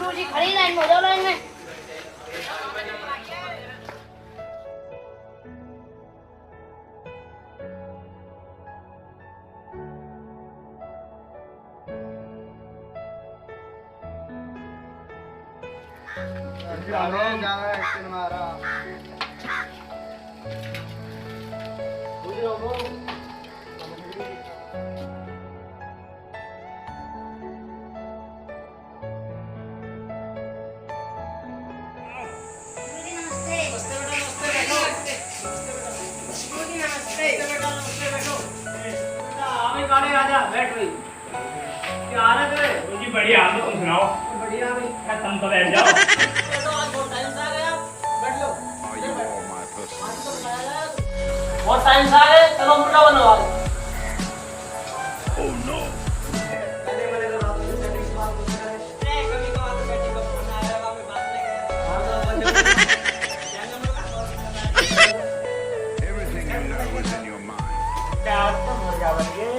बाबूजी खड़ी लाइन में हो जाओ लाइन में। आजा बैठ भाई। क्या हालत है? जी बढ़िया, आप तुम सुनाओ। बढ़िया भाई। तुम तो बैठ जाओ। तो आज बहुत टाइम से आ गया, बैठ लो। बहुत टाइम से आ गए, चलो मुर्गा बनो आज। Oh no! Everything you know is in your mind. क्या तुम मुर्गा बन गए?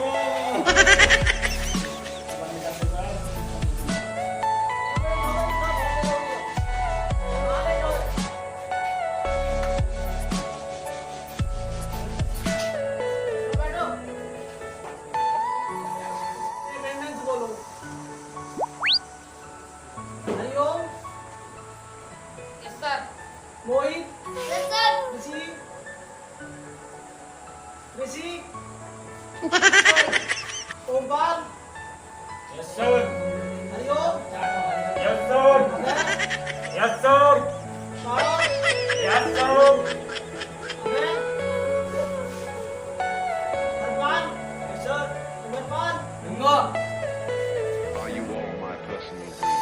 Mohit, yes sir. Rishi, Rishi, Omkar, Yes sir. Hariom, Yes sir. Yes sir. Sara, Yes sir. Abhay, Harpal, sir, Umarpal, Ganga. Are you all my personal breed?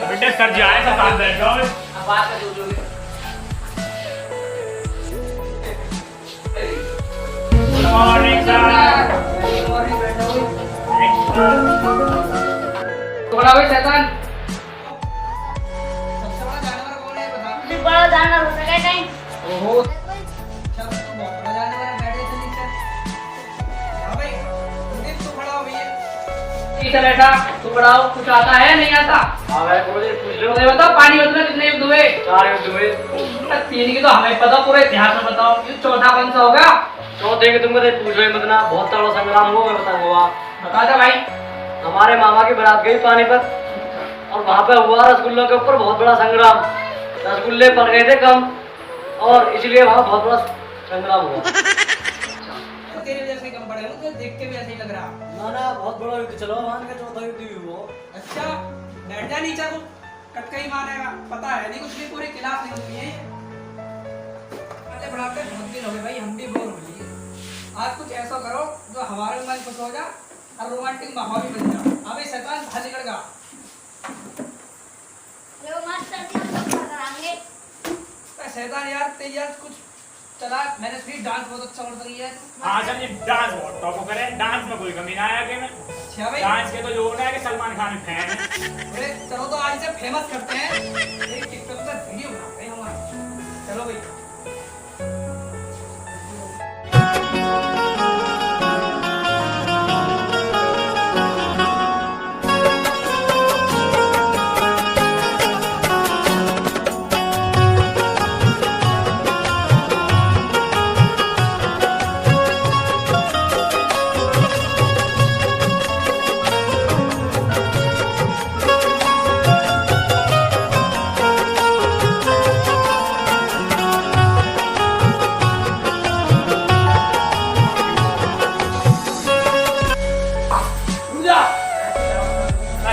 बेटे सर जी आए तो साथ बैठ जाओ। अब बात कर जो भी। Good morning sir. मॉर्निंग बैठो भाई। थोड़ा भाई शैतान सबसे बड़ा जानवर कौन है बता। मुझे बड़ा जानवर हो सके कहीं। ओहो अच्छा तू बहुत बड़ा जानवर है, बैठ जा नीचे। हां भाई, मुझे तू खड़ा हो भैया। ठीक है बेटा तू पढ़ाओ कुछ आता है नहीं आता हाँ भाई बोले पूछ लो। ये बताओ पानी में कितने युद्ध हुए 4 युद्ध हुए। तीन की तो हमें पता पूरे इतिहास में बताओ ये चौथा कौन सा होगा चौथे के तुमको तो पूछ रहे मत ना, बहुत तगड़ा संग्राम हुआ मैं बताऊंगा। बता दे भाई हमारे मामा की बारात गई पानीपत और वहां पे हुआ रसगुल्लों के ऊपर बहुत बड़ा संग्राम। रसगुल्ले पड़ गए थे कम और इसलिए वहां बहुत बड़ा संग्राम हुआ। तेरे वजह से कम पड़े, मुझे देख के भी ऐसे ही लग रहा। ना ना बहुत बड़ा युद्ध चलो मान के चौथा युद्ध भी हुआ। अच्छा बैठ जा नीचे, को कटका ही मारेगा, पता है नहीं कुछ भी, पूरे क्लास नहीं होती है। अरे बढ़ाते बहुत दिन हो गए भाई, हम भी बोर हो लिए। आज कुछ ऐसा करो जो हमारे मन खुश हो जा और रोमांटिक माहौल भी बन जा। अबे शैतान बाहर निकल गा। लो मास्टर जी हम लोग कराएंगे। शैतान यार तेरी यार कुछ चला, मैंने सुनी डांस बहुत अच्छा कर रही है। हाँ सर जी डांस बहुत टॉप करें, डांस में कोई कमी ना आया कि मैं अच्छा भाई, डांस के तो जो होना है कि सलमान खान फैन है। अरे चलो तो आज से फेमस करते हैं, एक टिकटॉक पर वीडियो बनाते हैं हमारा। चलो भाई।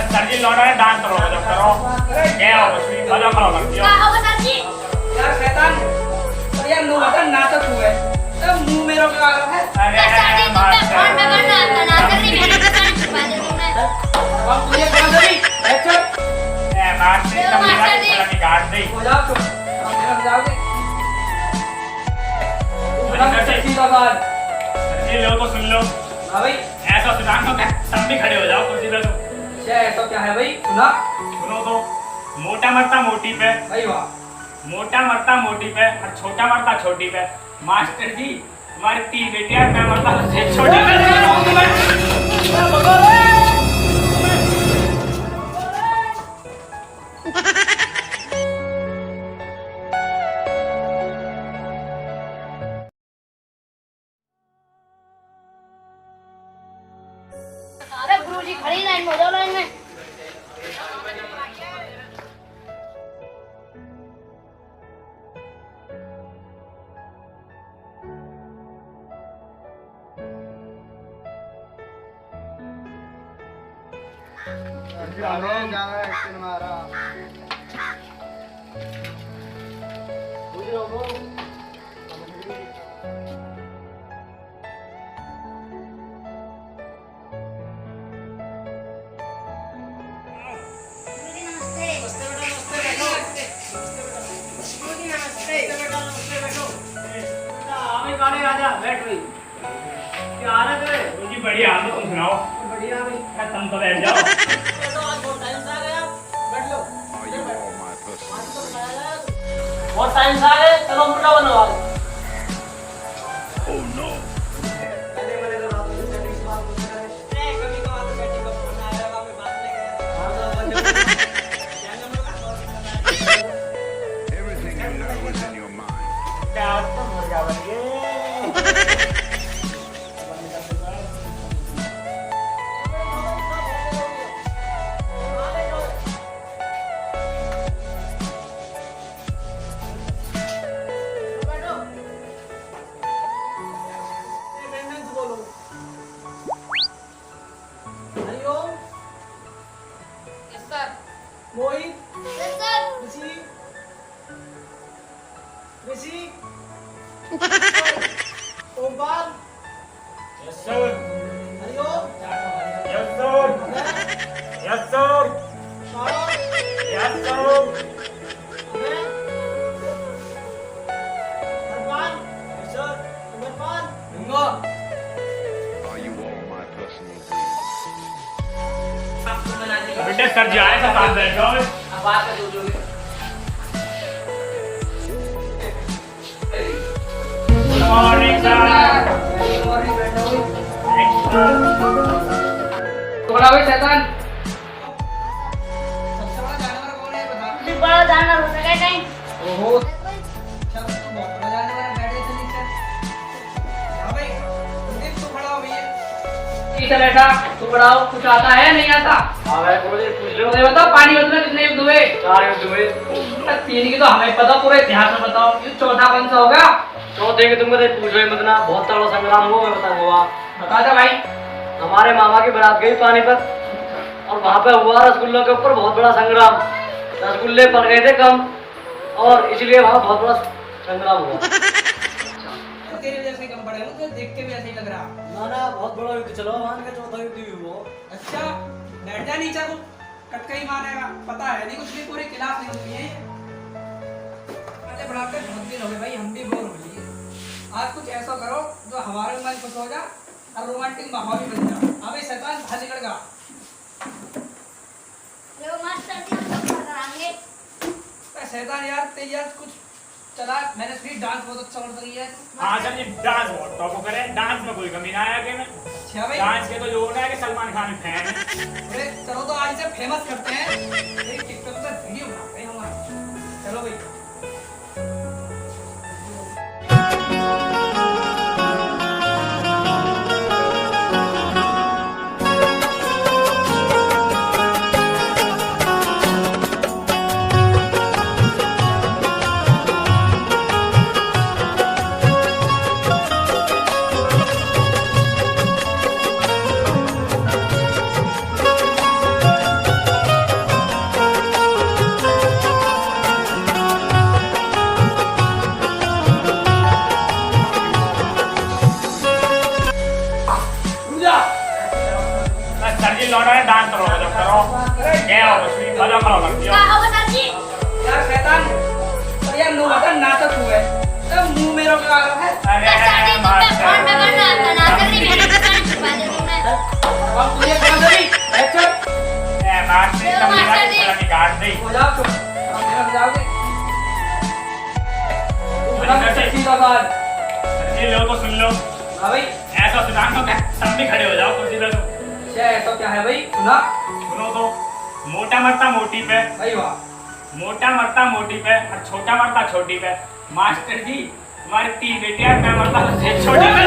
सर जी लौटा है डांस करो जब करो क्या हो बस मजा करो लगती क्या हो। होगा सर जी? यार शैतान, और यार मुंह बता नाटक हुआ है, तब मुंह मेरा क्या है? अरे सर जी तुम पे फोन पे करना आता ना सर जी, मैंने दुकान छुपा दी तुमने। अब तुझे कहां से भी अच्छा ए मास्टर चलो, तुम मास्टर जी। मेरा निकाल दे। हो जाओ तुम, हम जाओगे। सर जी, सच्ची बात। सर जी लो तो सुन लो, हां भाई, ऐसा सिद्धांत तो तुम भी खड़े हो जाओ कुर्सी पे। तो क्या ऐसा क्या है भाई? सुना सुनो तो, मोटा मरता मोटी पे, भाई वाह। मोटा मरता मोटी पे और छोटा मरता छोटी पे। मास्टर जी हमारी 3 बेटियां, मैं मरता सबसे छोटी पे। अरे गुरुजी खड़ी लाइन में हो जाओ लाइन में। गुरुजी नमस्ते। गुरुजी नमस्ते। आवे गाने राजा बैठ गई। क्या हालत है? जी बढ़िया, आप तुम सुनाओ। बढ़िया भाई। तुम तो बैठ जाओ। तो आज बहुत टाइम से आ गया। बैठ लो। Are you all my personal things? बहुत टाइम से आ गए, चलो मुर्गा बनो आज। Oh no! Everything you know is in your mind. क्या आज तो मुर्गा बन गए? Hariom. Yes sir. Mohit. Yes sir. Rishi. Rishi. Omkar. Yes sir. Hariom. Yes sir. Yes sir. Sharad. Yes sir. Abhay. Harpal. Yes sir. Amarpal. Ganga. Are you all my personal things? बेटे सर जी आए तो साथ बैठ जाओ। अब बात कर दो जो भी। Good morning sir. बड़ा भाई शैतान। सबसे बड़ा जानवर कौन है बता। गुरुजी बड़ा जानवर हो सके कहीं। ओहो। अच्छा तो बहुत बड़ा जानवर है, बैठ जा नीचे। हाँ भाई, तुम तो खड़ा हो भैया। ठीक है बेटा, तू पढ़ाओ, कुछ आता है नहीं आता? हाँ भाई गुरुजी पूछ लो। ये बताओ पानी में कितने युद्ध हुए? 4 युद्ध हुए। 3 की तो हमें पता, पूरे इतिहास में बताओ। ये चौथा कौन सा होगा? चौथे की तुमको पूछ रहे मत ना, बहुत तगड़ा संग्राम हुआ, मैं बताऊंगा। बता दे भाई। हमारे मामा की बारात गई पानीपत और वहां पे हुआ रसगुल्लों के ऊपर बहुत बड़ा संग्राम। रसगुल्ले पड़ गए थे कम और इसलिए वहां बहुत बड़ा संग्राम हुआ। तेरे वजह से कम पड़े, मुझे देख के भी ऐसे ही लग रहा। ना ना बहुत बड़ा युद्ध चलो, मान के चौथा युद्ध भी हुआ। अच्छा, बैठ जा नीचे को, कटका ही मारेगा। पता है नहीं कुछ भी, पूरी क्लास नहीं होती है ये। पहले बढ़ाते बहुत दिन हो गए भाई, हम भी बोर हो लिए। आज कुछ ऐसा करो जो हमारे मन खुश हो जा और रोमांटिक माहौल भी बन जा। अबे शैतान बाहर निकल गा। लो मास्टर जी हम सब कराएंगे। शैतान यार तेरी यार कुछ चला, मैंने सुनी डांस बहुत अच्छा करता है। हाँ सर जी, डांस बहुत टॉप करें। डांस में कोई कमी ना आया कि मैं अच्छा भाई। डांस के तो जो होना है कि सलमान खान फैन है। अरे चलो तो आज से फेमस करते हैं, एक टिकटॉक पर वीडियो बनाते हैं हमारा। चलो भाई। सर जी लौटा है, डांस करो जब करो। क्या हो कुछ भी मजा करो लगती क्या हो। होगा सर जी? यार शैतान, और यार नो बता नाटक हुआ है। तब मुंह मेरा क्या है? अरे सर जी तुम पे मास्टर। फोन पे करना आता ना सर जी, मैंने पता नहीं छुपा दिया तुमने। अब तुझे कौन सी? अच्छा, ए मास्टर चलो कभी मास्टर जी। ना काट दे। हो जाओ चुप। अब मेरा जाओगे। सर जी। सच्ची का बात। सर जी लो तो सुन लो। हाँ भाई। ऐसा सिद्धांत तो क्या, सब भी खड़े हो जाओ कुर्सी पे। क्या ऐसा क्या है भाई? सुना? सुनो तो, मोटा मरता मोटी पे, भाई वाह। मोटा मरता मोटी पे और छोटा मरता छोटी पे। मास्टर जी तुम्हारी 3 बेटियां, मैं मरता तो छोटी पे।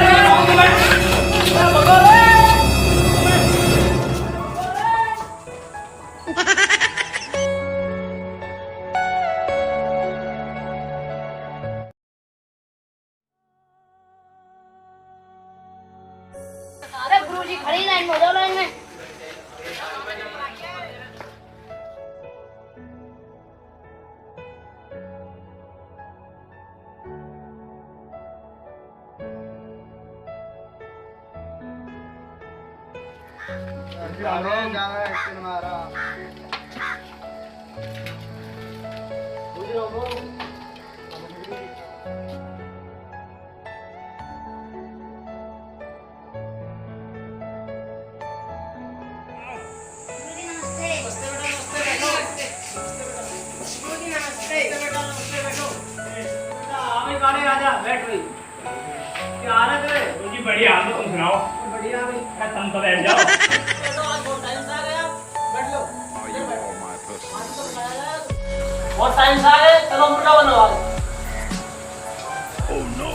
जी खड़ी लाइन में हो जाओ लाइन में। बैठ गई क्या हालत है? जी बढ़िया, हम तुम सुनाओ। बढ़िया भाई। तुम तो बैठ जाओ। Are you all my personal dreams? बहुत टाइम से आ गए, चलो मुर्गा बनो आज। Oh no!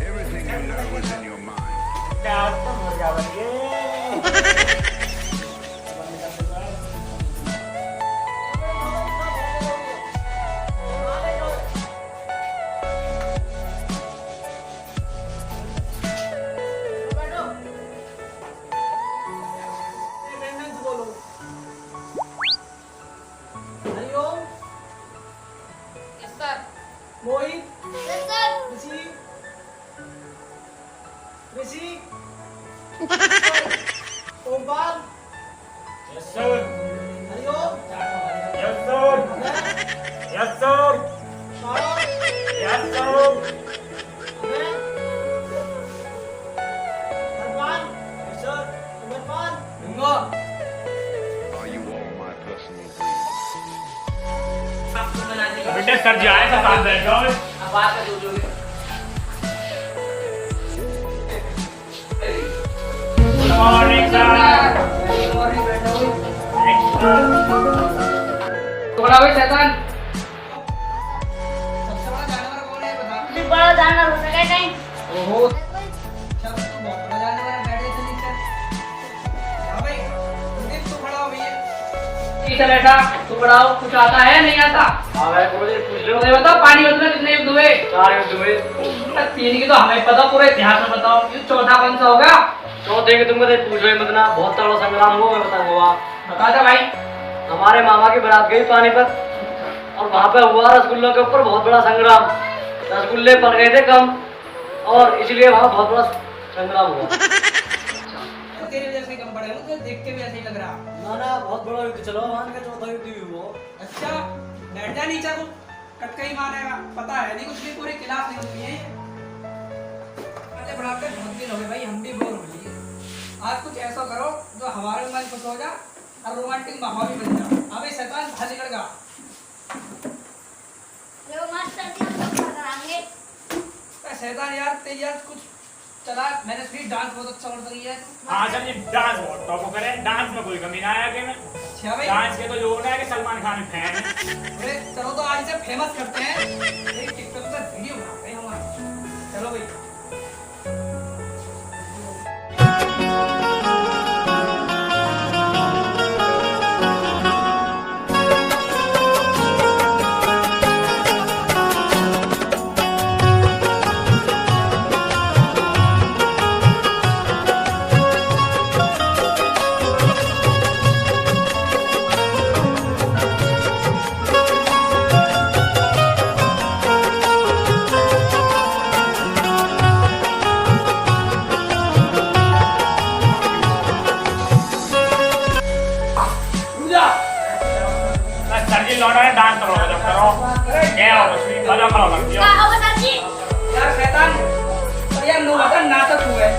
Everything you know is in your mind. क्या तुम मुर्गा बन गए? Mohit, yes sir. Rishi, Rishi, Omkar, Yes sir. Hariom, Yes sir. Yes sir. Paro, Yes sir. Abhay, Harpal, sir, Umarpal, Ganga. Are you all my personal dreams? बेटे सर जी आए तो साथ बैठ जाओ। अब बात कर दो जो Good morning sir. बड़ा भाई शैतान, सबसे बड़ा जानवर कौन है बता? मुझे बड़ा जानवर हो सके नहीं। ओहो, अच्छा तो बहुत बड़ा जानवर है, बैठ जा नीचे। हाँ भाई, तुम तो खड़ा हो भैया। ठीक है बेटा, तू पढ़ाओ, कुछ आता है नहीं आता? हाँ भाई गुरुजी पूछ लो। मुझे बताओ पानी युद्ध में कितने युद्ध हुए? 4 युद्ध हुए। 3 की तो हमें पता, पूरे इतिहास में बताओ। ये चौथा कौन सा होगा? चौथे के तुमको पूछ रहे मत ना, बहुत तगड़ा संग्राम हुआ, मैं बताऊंगा। बता दे भाई। हमारे मामा की बारात गई पानीपत और वहां पे हुआ रसगुल्लों के ऊपर बहुत बड़ा संग्राम। रसगुल्ले पड़ गए थे कम और इसलिए वहां बहुत बड़ा संग्राम हुआ। तेरी वजह से कम पड़े, मुझे देख के भी ऐसे ही लग रहा। ना ना बहुत बड़ा युद्ध चलो, मान के चौथा युद्ध भी हुआ। अच्छा, बैठ जा नीचे को, कटकई मारेगा। पता है नहीं कुछ भी, पूरी क्लास नहीं होती है ये। पहले बढ़ाते बहुत दिन हो गए भाई, हम भी बोर हो लिए। आज कुछ ऐसा करो जो हमारे मन खुश हो जा और रोमांटिक माहौल भी बन जाए। अबे शैतान बाहर निकल गा। देखो मास्टर जी हम लोग कराएंगे। शैतान यार तेरी यार कुछ चला, मैंने सुनी डांस बहुत अच्छा कर रही है। हाँ सर जी, डांस बहुत टॉप करें, डांस में कोई कमी ना आया कि में। अच्छा भाई, डांस के तो जो होना है कि सलमान खान फैन है। अरे चलो तो आज से फेमस करते हैं, एक टिकटॉक पर वीडियो बनाते हैं हमारा। चलो भाई। सर जी लौटा है, डांस करो जब करो। क्या हो उसमें मजा करो लगती क्या हो। होगा सर जी? यार शैतान, और यार नो बता नाटक हुआ है,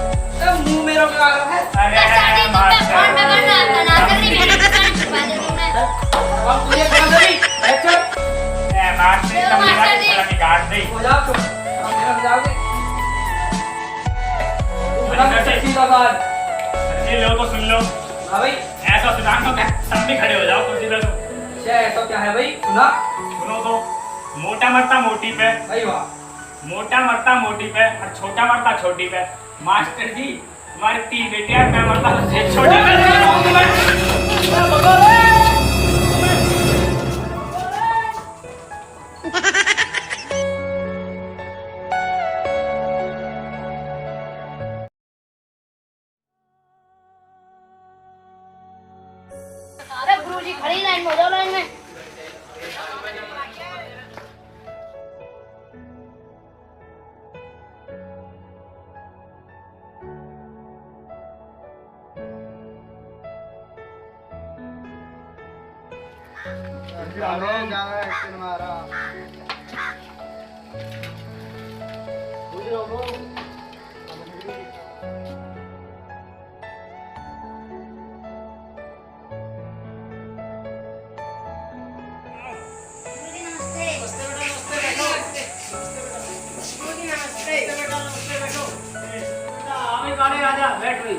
तब मुंह मेरा क्या है? अरे सर जी तुम पे मास्टर फोन पे करना आता ना, सर जी मैंने पता नहीं छुपा दिया तुमने। अब तुझे कहां से भी? अच्छा, ए मास्टर तुम मेरा कलम काट दे। हो जाओ तुम, अब मेरा जाओगे। सर जी, सीधा बात। सर जी लो तो सुन लो। हाँ भाई, ऐसा सिद्धांत तो सब भी खड़े हो जाओ कुर्सी पे। क्या ऐसा क्या है भाई? सुना सुनो तो, मोटा मरता मोटी पे, भाई वाह। मोटा मरता मोटी पे और छोटा मरता छोटी पे। मास्टर जी तुम्हारी 3 बेटियां, मैं मरता छोटी पे। लाइन में हो जाओ, लाइन में। गुरुजी नमस्ते। गुरुजी नमस्ते। राजा बैठ गई।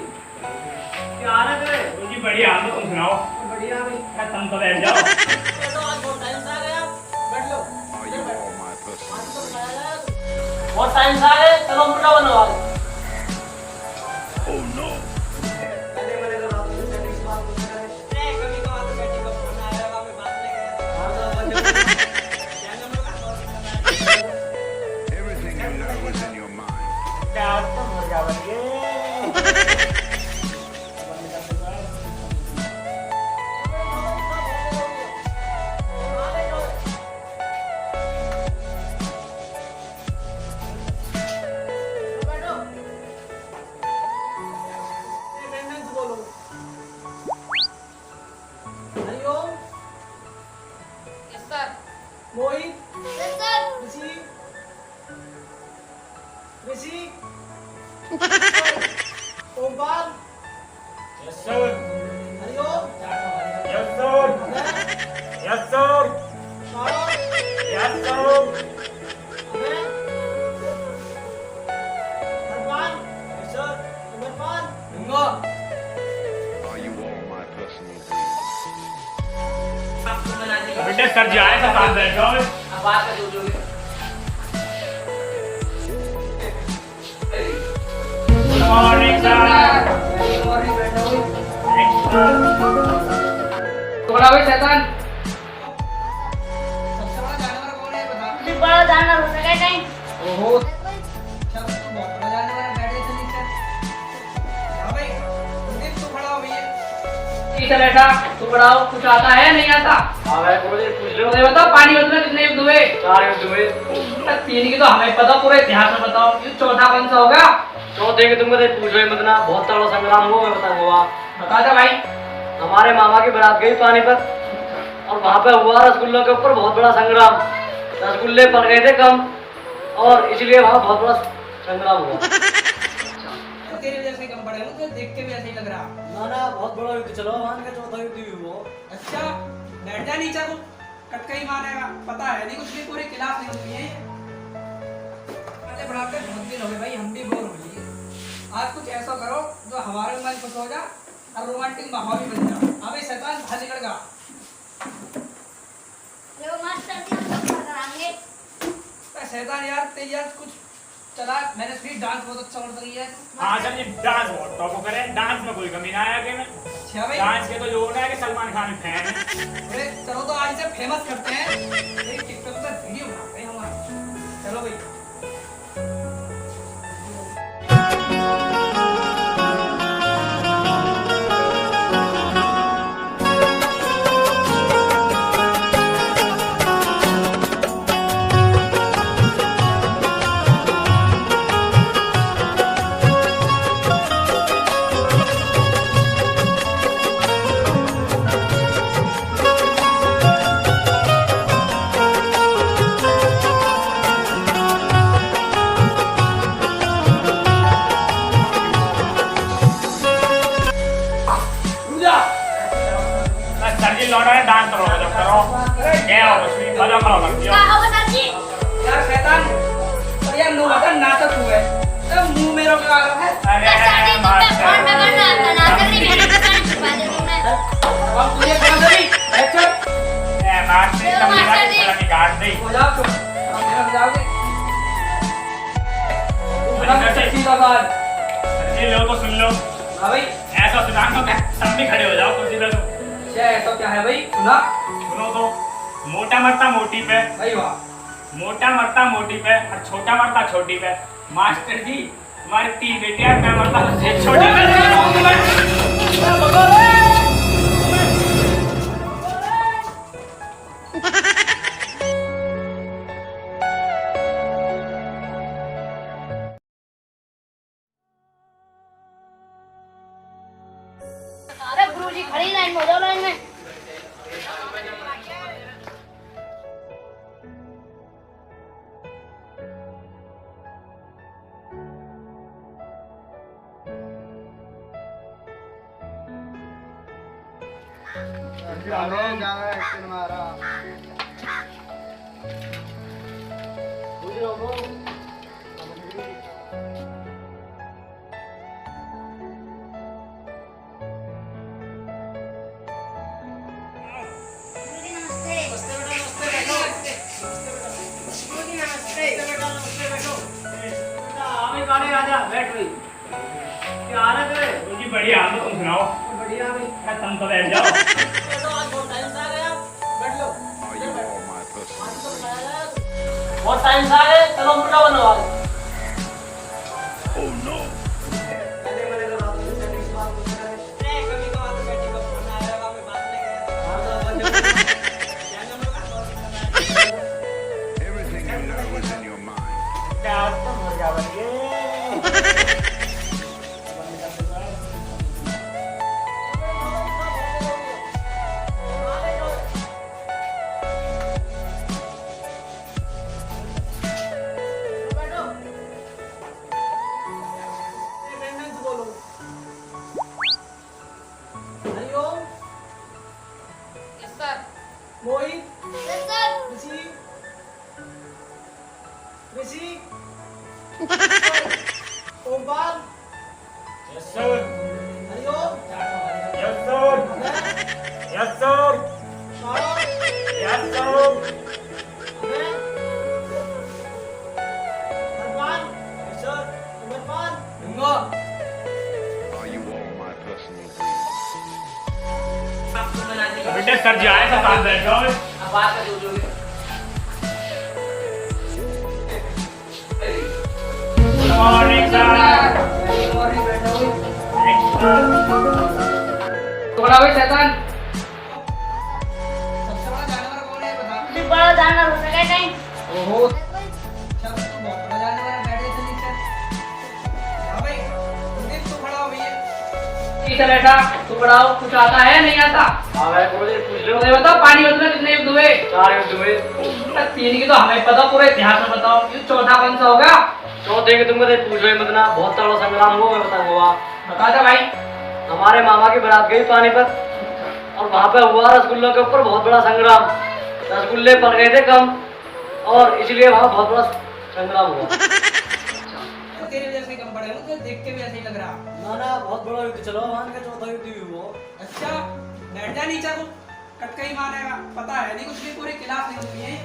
क्या हाल है तेरे? जी बढ़िया, हम तुम सुनाओ। बढ़िया भाई। क्या तुम तो बैठ जाओ। चलो आज बहुत टाइम से आ गए आप। बैठ लो। Are you all my personal dreams? बहुत टाइम से आ गए, चलो मुर्गा बनो आज। Oh no! Everything you know is in your mind. क्या आज तो मुर्गा बन गए। Yes sir. Mohit, yes sir. Rishi, Rishi, Omkar, yes sir, Hariom, yes sir, yes sir, Sharad, yes sir, Abhay, Harpal, sir, Umarpal, Ganga. Are you all my personal dreams? बेटे सर जी आए तो साथ बैठ जाओ। अब बात कर दो जो गुड मॉर्निंग सर। थोड़ा भाई शैतान, सबसे बड़ा जानवर कौन है बता? मुझे बड़ा जानवर हो सके कहीं। ओहो, अच्छा तो बहुत बड़ा जानवर है, बैठ जा नीचे। हाँ भाई, कुलदीप तू खड़ा हो भैया। ठीक है बेटा, तू पढ़ाओ, कुछ आता है नहीं आता? हाँ भाई गुरुजी पूछ लो। मुझे बताओ पानी में कितने युद्ध हुए? 4 युद्ध हुए। तीन की तो हमें पता, पूरे इतिहास में बताओ। ये चौथा कौन सा होगा? चौथे के तुमको पूछ रहे मत ना, बहुत तगड़ा संग्राम हुआ, मैं बताऊंगा। बता दे भाई। हमारे मामा की बारात गई पानीपत और वहां पे हुआ रसगुल्लों के ऊपर बहुत बड़ा संग्राम। रसगुल्ले पड़ गए थे कम और इसलिए वहां बहुत बड़ा संग्राम हुआ। तेरे वजह से कम पड़े, मुझे देख के भी ऐसे ही लग रहा। ना ना बहुत बड़ा युद्ध चलो, मान के चौथा युद्ध भी हुआ। अच्छा, बैठ जा नीचे को, कटका ही मानेगा। पता है नहीं कुछ भी, पूरी क्लास नहीं होती है। पढ़ाते पढ़ाते बहुत दिन हो गए भाई, हम भी बोर हो गए। आज कुछ ऐसा करो जो हमारे मन खुश हो जा और रोमांटिक माहौल भी बन जाए। हाँ भाई शैतान बाहर निकल गया। देखो मास्टर जी हम सब कराएंगे। शैतान यार तेरी यार कुछ चला, मैंने सुनी डांस बहुत अच्छा कर रही है। हाँ सर जी, डांस बहुत टॉप करें, डांस में कोई कमी ना आया कि में। अच्छा भाई, डांस के तो जो होना है कि सलमान खान फैन है। अरे चलो तो आज से फेमस करते हैं, एक टिकटॉक पर वीडियो बनाते हैं हमारा। चलो भाई। सर जी लौटा है, डांस करो जब करो। क्या हो उसमें मजा करो करती हो। क्या होगा सर जी? यार शैतान, और यार नो बता नाटक हुआ है। तब मुंह मेरा क्या है? अरे सर जी तुम पे फोन पे करना आता ना, सर जी मैंने पता नहीं छुपा दे तुमने। अब तुझे कौन सा भी? अच्छा, ए मास्टर जी, तुम मेरा गला निकाल दी। हो जाओ तुम। अब मेरा हो जाओगे। अरे सर जी, सीधा बात। सर जी लो तो सुन लो। हाँ भाई, ऐसा सुनाऊंगा कि सब भी खड़े हो जाओ कुर्सी पे। तो क्या ऐसा क्या है भाई? सुना सुनो तो, मोटा मरता मोटी पे, भाई वाह। मोटा मरता मोटी पे और छोटा मरता छोटी पे। मास्टर जी तुम्हारी 3 बेटियां, मैं मरता सबसे छोटी पे। गुरुजी नमस्ते। नमस्ते बेटा, नमस्ते, बैठो। गुरुजी नमस्ते। बेटा, नमस्ते, बैठो। हमें गाने राजा बैठ गई क्या हालत है? जी बढ़िया हाल है, तुम सुनाओ। बढ़िया भाई। तुम तो बैठ जाओ। बैठो, आज बहुत टाइम से आ गए आप। बैठ लो। Are you all my personal things? बहुत टाइम से आ गए, चलो मुर्गा बनो आज। Oh no! कभी कभार तो बेटी का फोन आया, वहाँ पे बात नहीं करें। क्या नंबर का? Everything you know is in your mind. क्या तो मुर्गा बन गए। बैठो। अटेंडेंस बोलो। Hariom, yes sir. Mohit, yes sir. Rishi, Rishi, Omkar, yes sir, Hariom, yes sir, yes sir, Sharad, yes sir, Abhay, Harpal, sir, Umarpal, Ganga. Are you all my personal things? आपको बना दिया। बेटे सर जी आए तो पास बैठ जाओ। अब बात कर दो। Good morning sir. थोड़ा भाई शैतान। सबसे बड़ा जानवर कौन है बता। मुझे बड़ा जानवर हो सके नहीं। ओहो, चल तू बहुत बड़ा जानवर है, बैठ जा नीचे। हाँ भाई, कुलदीप तू खड़ा हो भैया। ठीक है बेटा, तू पढ़ाओ, कुछ आता है नहीं आता? हाँ भाई गुरुजी पूछ लो। मुझे बताओ पानी युद्ध में कितने युद्ध हुए? 4 युद्ध हुए। तीन की तो हमें पता, पूरे इतिहास में बताओ। ये चौथा कौन सा होगा? चौथे के तुमको पूछ रहे मत ना, बहुत तगड़ा संग्राम हुआ, मैं बताऊंगा। बता दे भाई। हमारे मामा की बारात गई पानीपत और वहां पे हुआ रसगुल्लों के ऊपर बहुत बड़ा संग्राम। रसगुल्ले पड़ गए थे कम और इसलिए वहां बहुत बड़ा संग्राम हुआ। तो तेरे वजह से कम पड़े, मुझे देख के भी ऐसे ही लग रहा। ना ना बहुत बड़ा युद्ध चलो, मान के चौथा युद्ध भी हुआ। अच्छा, बैठ जा नीचे को, कटका ही मारेगा। पता है नहीं कुछ भी, पूरी क्लास नहीं हुई है ये।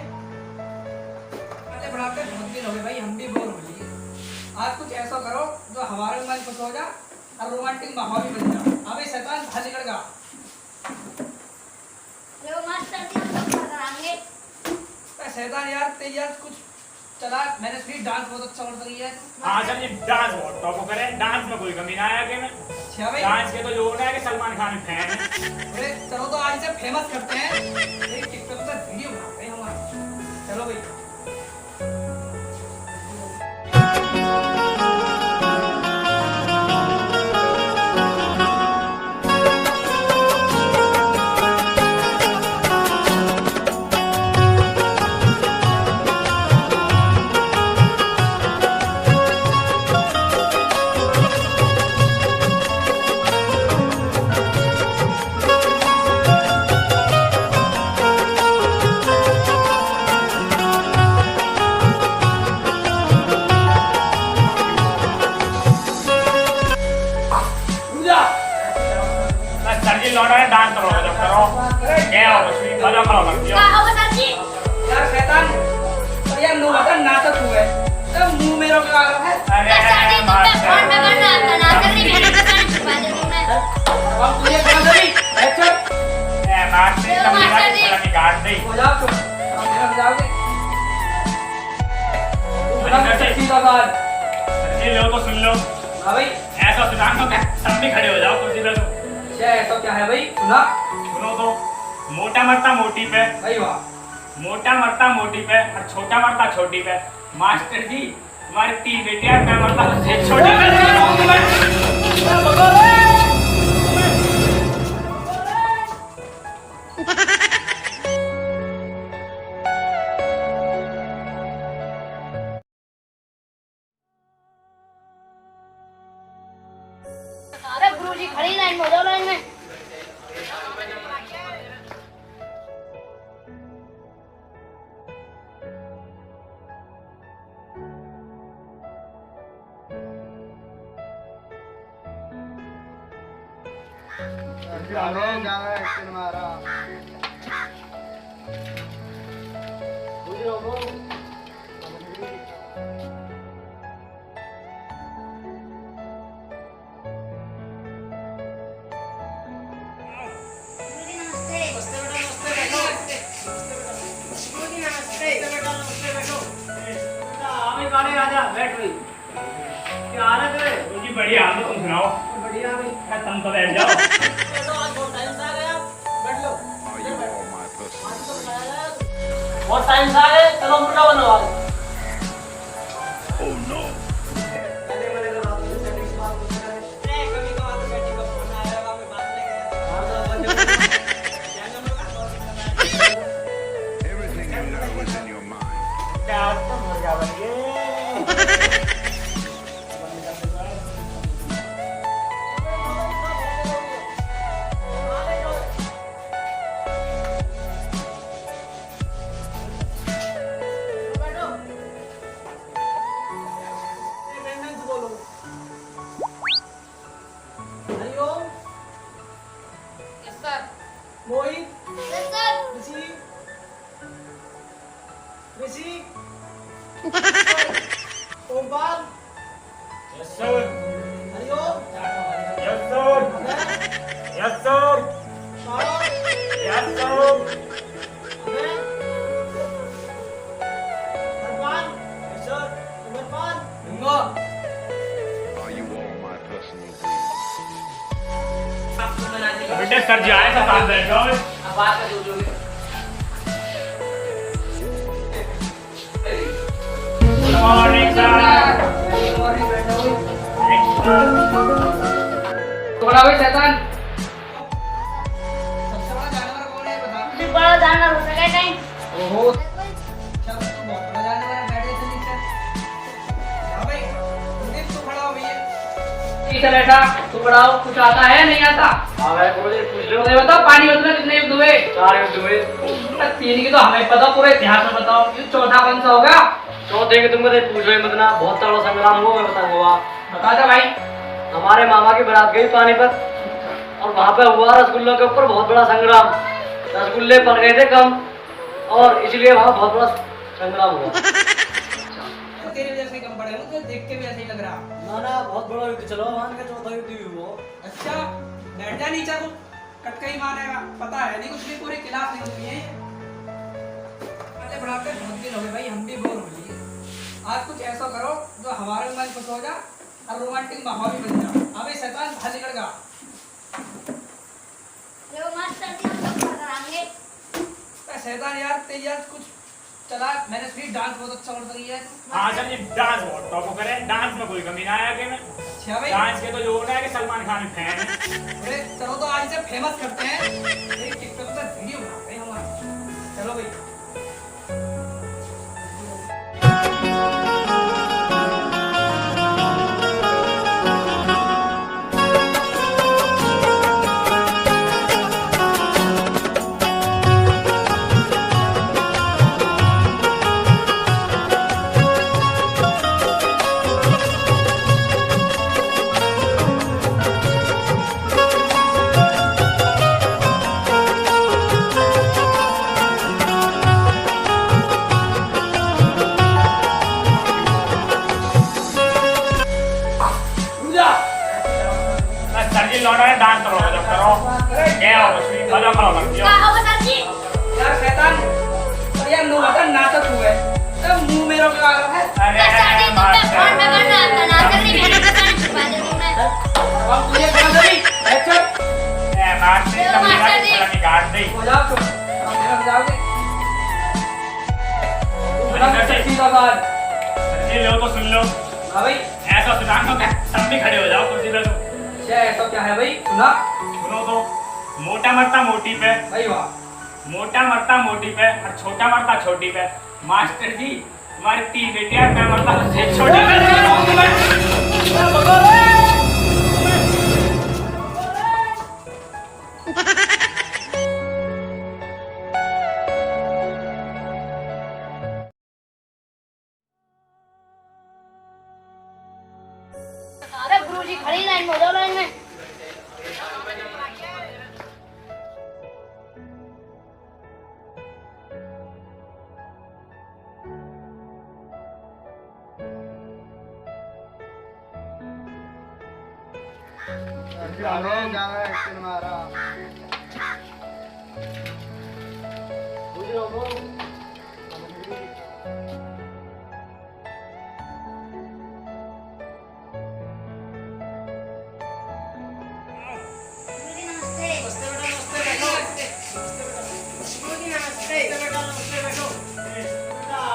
पहले पढ़ाते बहुत दिन हो गए भाई, हम भी बोर हो लिए। आज कुछ ऐसा करो जो हमारे मन खुश हो जा और रोमांटिक माहौल भी बन जाए। अबे शैतान बाहर निकल गा। लो मास्टर जी हम लोग कराएंगे। शैतान यार, तेरी यार कुछ चला। मैंने सुनी डांस बहुत अच्छा कर रही है। हाँ सर जी, डांस बहुत टॉप करें, डांस में कोई कमी ना आया कि में। अच्छा भाई, डांस के तो जो होना है कि सलमान खान फैन है। अरे चलो तो आज से फेमस करते हैं। एक टिकटॉक पर वीडियो बनाते हैं हमारा। चलो भाई। सर जी लौटा है, डांस करो जब करो। क्या हो उसमें मजा करो लगती क्या हो। होगा सर जी? यार शैतान, और यार नो बता नाटक हुआ है। तो मुंह मेरा क्या आ रहा है? अरे सर जी तुम पे फोन में करना आता ना, सर जी मैंने पता नहीं छुपा दे दूं मैं। अब तुझे क्या करी? अच्छा, मास्टर लो, मास्टर जी। जी काट दी। हो जाओ तुम। अब मेरा जाओगे। अरे सर जी। सच्ची बात। सर जी लो तो सुन लो। हाँ भाई, ऐसा सुनाऊंगा कि सब भी खड़े हो जाओ कुर्सी पे। तो क्या ऐसा क्या है भाई? सुना सुनो तो, मोटा मरता मोटी पे, भाई, वाह। मोटा मरता मोटी पे और छोटा मरता छोटी पे। मास्टर जी तुम्हारी 3 बेटियां, मैं मरता एक छोटी अरे गुरुजी खड़ी लाइन में हो जाओ, लाइन में। गुरुजी नमस्ते। नमस्ते बेटा, नमस्ते, बैठो। गुरुजी नमस्ते। बेटा, नमस्ते, बैठो। हमें गाने राजा बैठ गई क्या हाल है तेरे? जी बढ़िया, हम तुम सुनाओ। बढ़िया भाई। तुम तो बैठ जाओ। बैठो, आज बहुत टाइम से आ गए आप। बैठ लो। Are you all my personal dreams? बहुत टाइम से आ गए, चलो मुर्गा बनो आज। Oh no! पहले मैंने कहा रात में सेटिंग से बात करते रहे। नहीं, कभी कभार तो बेटी का फोन आया होगा, मैं बात नहीं किया। क्या नाम होगा? Everything you know is in your mind. क्या तुम मुर्गा बन गए? बैठो। अटेंडेंस बोलो। Hariom, yes sir. Mohit, yes sir. Rishi, Rishi, Ompal, Yes sir. Hariom, Yes sir. Yes sir. Sharda, Yes sir. Abhay, Harpal, Umarpal, Are you all my personal dreams? बेटे सर जी आए तो साथ बैठ जाओ। अब बात का जो भी Good morning sir. थोड़ा भाई शैतान। सबसे बड़ा जानवर कौन है बता। मुझे बड़ा जानवर हो सके नहीं। ओहो, चल तू बहुत बड़ा जानवर है, बैठ जा नीचे। हाँ भाई, कुलदीप तू खड़ा हो भैया। ठीक है बेटा, तू पढ़ाओ, कुछ आता है नहीं आता? हाँ भाई गुरुजी पूछ लो। मुझे बताओ पानी युद्ध में कितने युद्ध हुए? 4 युद्ध हुए। 3 की तो हमें पता, पूरे इतिहास में बताओ। ये चौथा कौन सा होगा? चौथे के तुमको पूछ रहे मत ना, बहुत तगड़ा संग्राम हुआ, मैं बताऊंगा। बता दे भाई। हमारे मामा की बारात गई पानीपत और वहां पे हुआ रसगुल्लों के ऊपर बहुत बड़ा संग्राम। रसगुल्ले पड़ गए थे कम और इसलिए वहां बहुत बड़ा संग्राम हुआ। तो तेरे वजह से कम पड़े ना, तो देख के भी ऐसे ही लग रहा। ना ना बहुत बड़ा युद्ध चलो, मान के चौथा युद्ध भी हुआ। अच्छा, बैठ जा नीचे को, कटका ही मारेगा। पता है नहीं कुछ भी, पूरी क्लास नहीं हुई है। पहले बढ़ाते बहुत दिन हो गए भाई, हम भी बोर हो लिए। आज कुछ ऐसा करो जो हमारे मन खुश हो जाए और रोमांटिक माहौल भी बन जाए। अबे शैतान बाहर निकल गया। देखो मास्टर जी हम सब कराएंगे। शैतान यार, तेरी यार कुछ चला। मैंने सुनी डांस बहुत अच्छा कर रही है। हाँ सर जी, डांस बहुत टॉप करें, डांस में कोई कमी ना आया कि में। अच्छा भाई, डांस के तो जो होना है कि सलमान खान फैन है। अरे चलो तो आज से फेमस करते हैं। एक टिकटॉक पर वीडियो बनाते हैं हमारा। चलो भाई। सर जी लौटा है, डांस करो जब करो। क्या हो कुछ भी मजा करो लगती क्या हो। होगा सर जी? यार शैतान, और यार नो बता नाटक हुआ है। अब मुंह मेरा क्या आ रहा है? अरे सर जी तुमने फोन में करना था ना, सर जी मैंने पता नहीं छुपा दिया तुमने। अब तुझे क्या करी? अच्छा, ए मास्टर जी तुम मेरा कितना निकाल दे। हो जाओ तुम। अब मेरा जाओगे। अरे सर जी। सीधा बात। सर जी लो तो सुन लो। हाँ भाई, ऐसा सुना तो सब भी खड़े हो जाओ कुर्सी पे। तो क्या ऐसा क्या है भाई? सुना सुनो तो, मोटा मरता मोटी पे, भाई, वाह। मोटा मरता मोटी पे और छोटा मरता छोटी पे। मास्टर जी तुम्हारी 3 बेटियां, मैं मरता एक छोटी अरे गुरुजी खड़ी लाइन में हो जाओ, लाइन में। ज्यादा एक्शन मारा। गुरुजी नमस्ते। गुरुजी नमस्ते।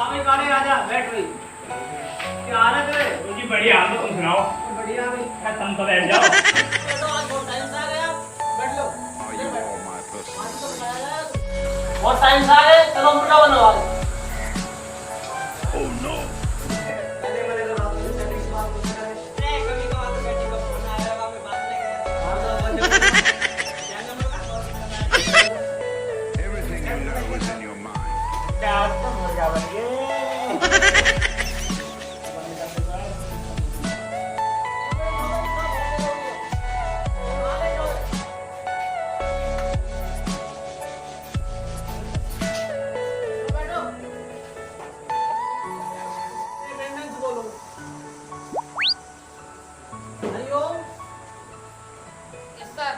अभी गाड़ी राजा बैठ गई। क्या हालत है? जी बढ़िया, हम तुम सुनाओ। बढ़िया भाई। क्या तुम तो बैठ जाओ। Are you all my personal dreams? बहुत टाइम से आ गए, चलो हम पिटा बनो आज। Oh no! Everything you know is in your mind. क्या तुम हो जाओगे? Hariom. Yes sir.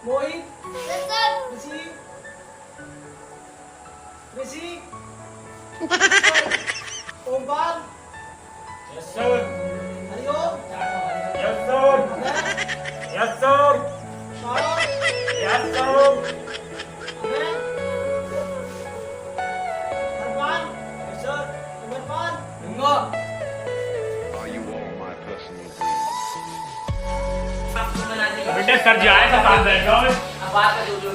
Mohit. Yes sir. Rishi. Rishi. Omkar. Yes sir. Hariom. Yes sir. Yes sir. Sharad. Yes sir. Abhay. Harpal. Sir. Amarpal. Ganga. Are you all my personal dreams? बेटे सर जी आए तो साथ बैठ जाओ। अब बात कर जो गुड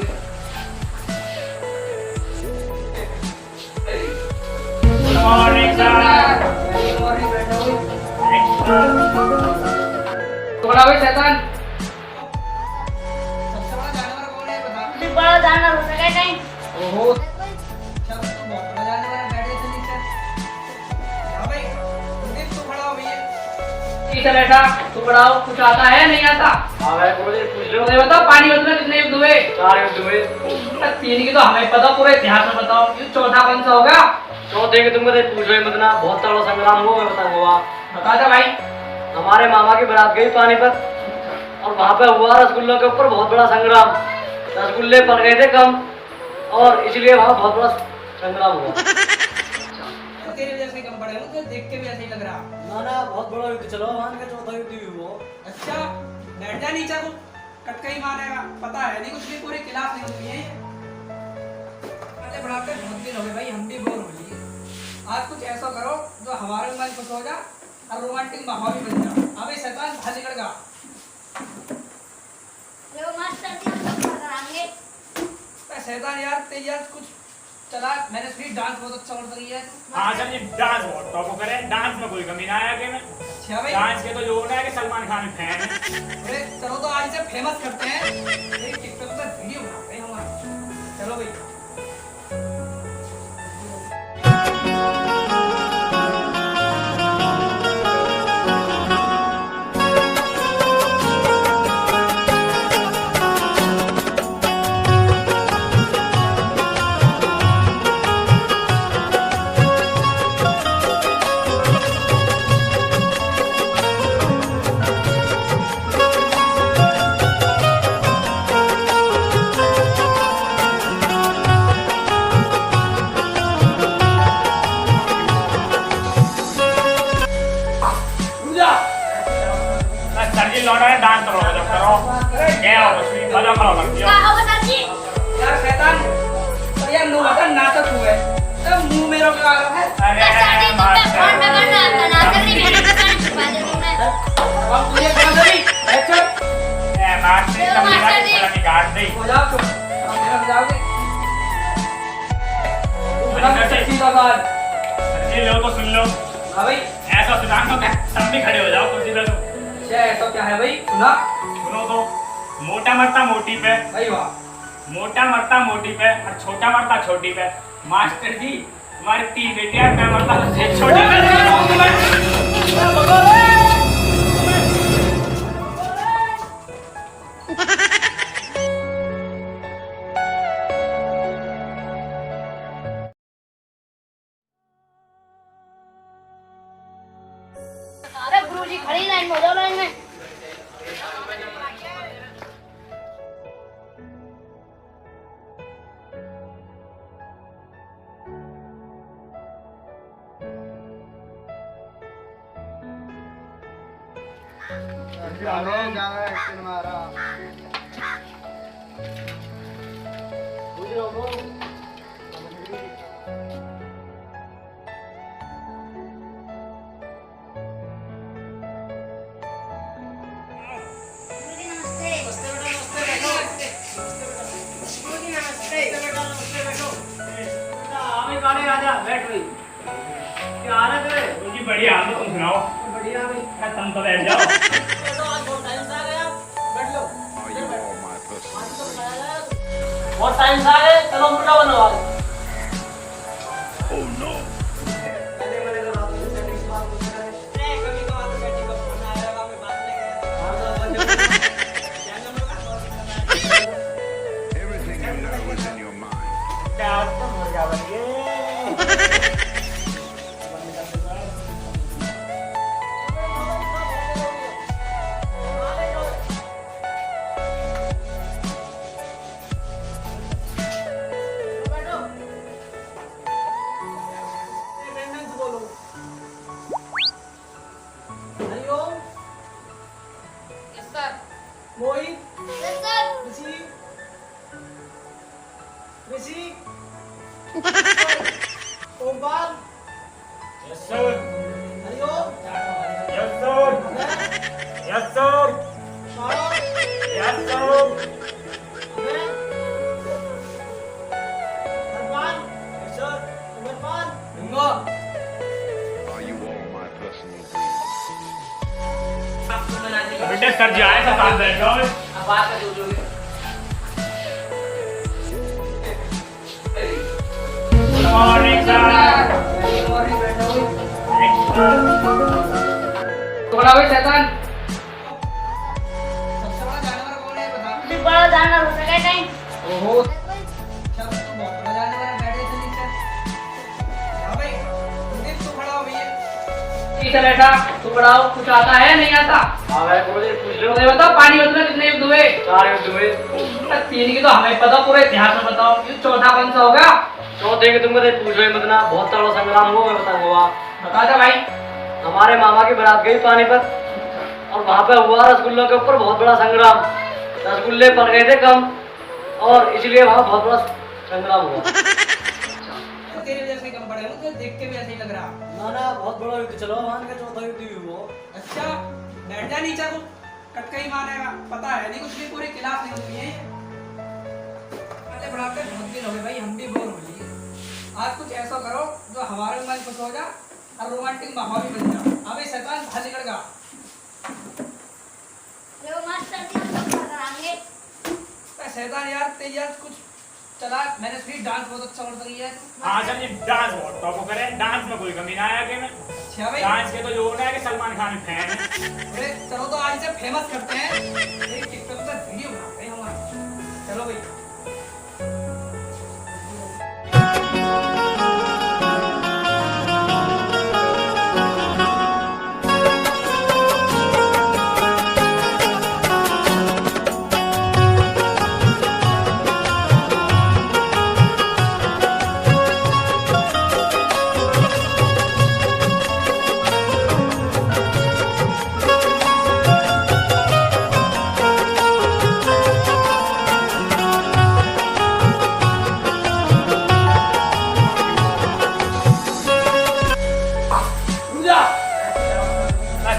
मॉर्निंग सर। थोड़ा भाई शैतान। सबसे बड़ा जानवर कौन है बता। गुरुजी बड़ा जानवर हो सके नहीं। ओहो। चल तू बहुत बड़ा जानवर है, बैठ जा नीचे। हाँ भाई, गुरदीप तू खड़ा हो भैया। चल बेटा, तू पढ़ाओ, कुछ आता है नहीं आता? हाँ भाई गुरुजी पूछ लो। मुझे बताओ पानी में कितने युद्ध हुए? 4 युद्ध हुए। 3 की तो हमें पता, पूरे इतिहास में बताओ। ये चौथा कौन सा होगा? चौथे की तुमको पूछो ही मत ना, बहुत तगड़ा संग्राम हुआ, मैं बताऊंगा। बता दे भाई। हमारे मामा की बारात गई पानीपत और वहाँ पे हुआ रसगुल्लों के ऊपर बहुत बड़ा संग्राम। रसगुल्ले पड़ गए थे कम और इसलिए वहाँ बहुत बड़ा संग्राम हुआ। तेरे जैसे कम पड़े हो, तो देख के भी ऐसे ही लग रहा। ना ना बहुत बड़ा युद्ध चलो, मान के चौथा युद्ध भी हुआ। अच्छा, बैठ जा नीचे को, कटका ही मारेगा। पता है नहीं कुछ भी, पूरी क्लास नहीं हुई है ये। पहले बढ़ाते बहुत दिन हो गए भाई, हम भी बोर हो लिए। आज कुछ ऐसा करो जो हमारे मन खुश हो जा और रोमांटिक माहौल भी बन जा। अबे शैतान बाहर निकल गया। देखो मास्टर जी हम सब कराएंगे। शैतान यार, तेज यार कुछ चला। मैंने सुनी डांस बहुत अच्छा कर रही है। हाँ सर जी, डांस बहुत टॉप करें। डांस में कोई कमी ना आया कि में। अच्छा भाई। डांस के तो जो होना है कि सलमान खान फैन है। अरे चलो तो आज से फेमस करते हैं, एक टिकटॉक पर वीडियो बनाते हैं हमारा। चलो भाई। सर जी लौटा है, डांस करो जब करो। क्या हो कुछ भी मजा करो लगती क्या हो। होगा सर जी? यार शैतान, और यार नो बता नाटक हुआ है। अब मुंह मेरा क्या आ रहा है? अरे सर जी तुम पे फोन पे करना मास्टर। था ना, सर जी मैंने दुकान छुपा दी तुमने। अब तुझे क्या करी? अच्छा, ए मास्टर देखो कभी ना मास्टर जी। थोड़ा निकाल दे। हो जाओ तुम। अब मेरा जाओगे। अरे सर जी। सीधा बात। सर जी लो तो सुन लो। हाँ भाई। ऐसा सुना तो क्या सब भी खड़े हो जाओ कुर्सी पे। तो अच्छा ऐसा क्या है भाई? सुना? सुनो तो, मोटा मरता मोटी पे, भाई वाह। मोटा मरता मोटी पे और छोटा मरता छोटी पे। मास्टर जी तुम्हारी 3 बेटियां, मैं मरता एक छोटी अरे गुरुजी खड़ी लाइन में हो जाओ, लाइन में। ज्यादा एक्शन मारा गुरुजी नमस्ते। गुरुजी नमस्ते। हमें गाड़ी राजा बैठ गई क्या हालत है जी बढ़िया हम तुम सुनाओ बढ़िया भाई तुम तो बैठ जाओ Are you all my personal thing? बहुत टाइम से आ गए चलो मुर्गा बनवा Oh no! Everything you know is in your mind. Yes sir. Mohit yes sir. Rishi Rishi Omkar yes sir Hariom yes sir yes sir Sharad yes sir Abhay Harpal sir Umarpal bingo Are you all my personal thing? बेटे sir ji आए तो साथ बैठ जाओ अब बात कर जो गुड मॉर्निंग सर थोड़ा भाई शैतान सबसे बड़ा जानवर कौन है बता बड़ा जानवर हो सके नहीं। ओहो चल तू बहुत बड़ा जानवर है बैठ जा नीचे हां भाई कुलदीप तू खड़ा हो भैया पीछे बैठा तू बढ़ाओ कुछ आता है नहीं आता हाँ भाई गुरुजी पूछ लो ये बताओ पानी में कितने युद्ध हुए 4 युद्ध हुए 3 की तो हमें पता पूरे इतिहास में बताओ युद्ध चौथा कौन सा होगा चौथे के तुमको पूछ रहे मतलब बहुत तगड़ा संग्राम हुआ मैं बताऊंगा बता दे भाई हमारे मामा की बारात गई पानीपत और वहां पे हुआ रसगुल्लों के ऊपर बहुत बड़ा संग्राम रसगुल्ले पड़ गए थे कम और इसलिए वहां बहुत बड़ा संग्राम हुआ तेरे वजह से कम पड़े मुझे देख के भी ऐसे ही लग रहा ना ना बहुत बड़ा युद्ध चलो मान के चौथा युद्ध भी हुआ अच्छा बैठ जा नीचे को कटका ही मानेगा पता है नहीं कुछ भी पूरे क्लास नहीं होती है पहले बढ़ाते बहुत दिन हो गए भाई हम भी बोर हो लिए आज कुछ ऐसा करो जो हमारे मन खुश हो जा और रोमांटिक माहौल भी बन जा अबे शैतान बाहर निकल गया देखो मास्टर जी हम सब कराएंगे। शैतान यार तेज कुछ चला मैंने फ्री डांस बहुत अच्छा कर रही है हाँ सर जी डांस बहुत टॉप करे डांस में कोई कमी ना आया कि में अच्छा भाई डांस के तो जो होना है कि सलमान खान फैन है अरे चलो तो आज से फेमस करते हैं एक टिकटॉक पर वीडियो बनाते हैं हमारा चलो भाई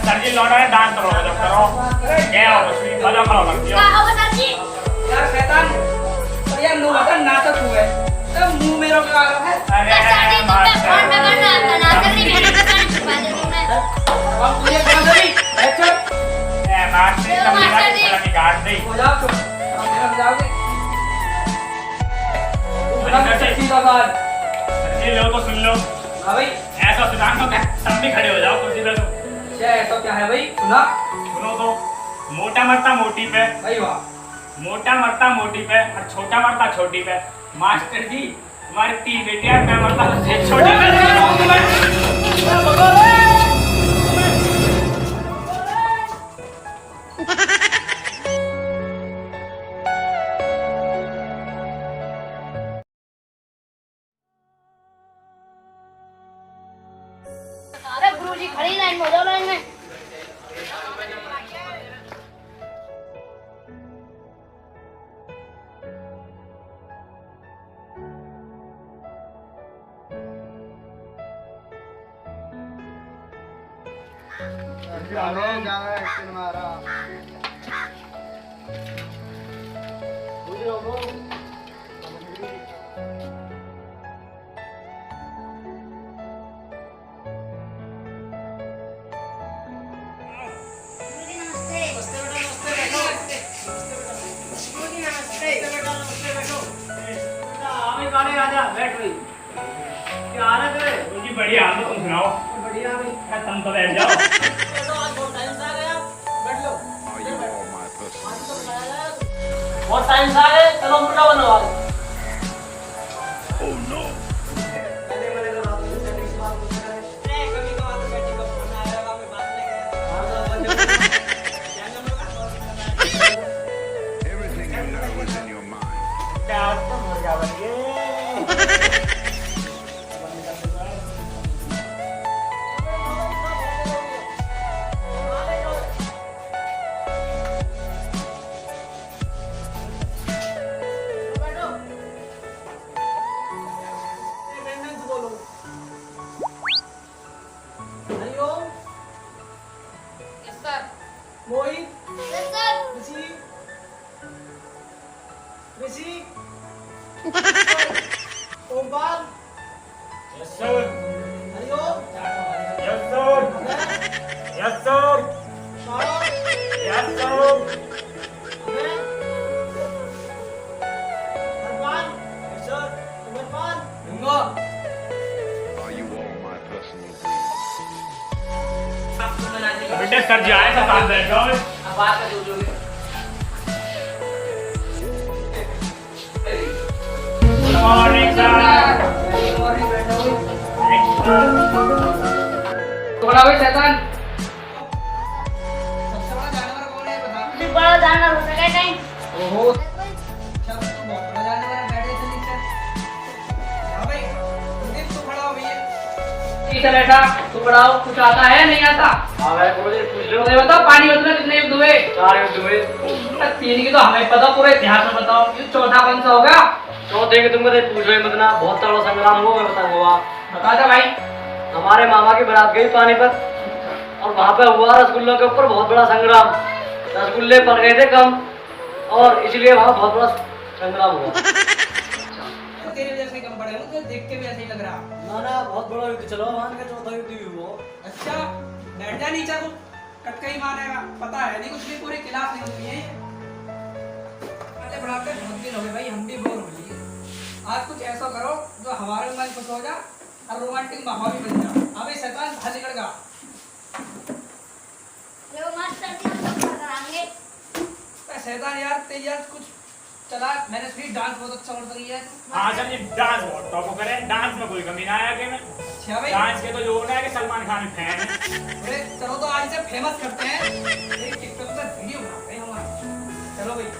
सर जी लौटा है डांस करो जब करो क्या हो उसमें मजा करो लगती क्या हो होगा सर जी? यार शैतान और यार नो बता नाटक हुआ है तब मुंह मेरा क्या आ रहा है अरे सर जी तुमने मास्टर फोन में करना था ना सर जी मैंने पता नहीं छुपा दिया तुमने। अब मुझे कहां से भी अच्छा ए मास्टर तब मेरा मास्टर जी। थोड़ा निकाल दे हो जाओ चुप अब मेरा जाओगे सर जी। सच्ची का बात सर जी लो तो सुन लो हां भाई ऐसा सुना तो सब भी खड़े हो जाओ कुर्सी पे तो क्या ऐसा क्या है भाई सुना सुनो तो मोटा मरता मोटी पे भाई वाह मोटा मरता मोटी पे और छोटा मरता छोटी पे मास्टर जी हमारी 3 बेटियां मैं मरता सबसे छोटी पे अरे गुरुजी खड़ी लाइन में हो जाओ लाइन में। गुरुजी नमस्ते। गुरुजी नमस्ते। आजा बैठ भाई। क्या हालत है? जी बढ़िया, हम तुम सुनाओ। बढ़िया भाई। तुम तो बैठ जाओ। Are you all my personal dreams? बहुत टाइम से आ गए, चलो मुर्गा बनवा लो। Oh no! Everything you know is in your mind. क्या तुम मुर्गा बन गए? Yes sir. Mohit, yes sir. Rishi, Rishi, Omkar, Yes sir. Hariom, Yes sir. Yes sir. Sara, Yes sir. Abhay, Harpal, sir, Umarpal, Ganga. Are you all my personal dreams? बेटे सर जी आए तो साथ बैठ जाओ। अब बात का जो भी। Good morning sir. थोड़ा भाई शैतान। सबसे बड़ा जानवर कौन है बता? मुझे बड़ा जानवर हो सके नहीं। ओहो, अच्छा तो बहुत बड़ा जानवर है, बैठ जा नीचे। हाँ भाई, कुलदीप तू खड़ा हो भैया। नीचे बैठा, तू पढ़ाओ, कुछ आता है नहीं आता? हाँ भाई गुरुजी पूछ लो। ये बताओ पानी में कितने युद्ध हुए? 4 युद्ध हुए। 3 की तो हमें पता, पूरे इतिहास में बताओ। ये चौथा कौन सा होगा? चौथे के तुमको तो पूछ रहे मत ना, बहुत तगड़ा संग्राम हुआ, मैं बताऊंगा। बता दे भाई। हमारे मामा की बारात गई पानीपत और वहां पे हुआ रसगुल्लों के ऊपर बहुत बड़ा संग्राम। रसगुल्ले पड़ गए थे कम और इसलिए वहां बहुत बड़ा संग्राम हुआ। तेरे वजह से कम पड़े, मुझे देख के भी ऐसे ही लग रहा। ना ना बहुत बड़ा युद्ध चलो, वहां का चौथा युद्ध भी हुआ। अच्छा, बैठ जा नीचे को, कटका ही मारेगा। पता है नहीं कुछ भी, पूरे क्लास नहीं होती है। पहले बढ़ाते बहुत दिन हो गए भाई, हम भी बोर हो लिए। आज कुछ ऐसा करो जो हमारे मन खुश हो जा और रोमांटिक माहौल भी बन जा। अबे शैतान बाहर निकल गा। लो मास्टर जी, हम सब कराएंगे। शैतान यार, तेरी यार कुछ चला। मैंने सुनी डांस बहुत अच्छा कर रही है। हाँ सर जी, डांस बहुत टॉप करे। डांस में कोई कमी ना आया कि मैं अच्छा भाई, डांस के तो जो होना है कि सलमान खान फैन है। अरे चलो तो आज से फेमस करते हैं। एक टिकटॉक पर वीडियो बनाते हैं हमारा। चलो भाई।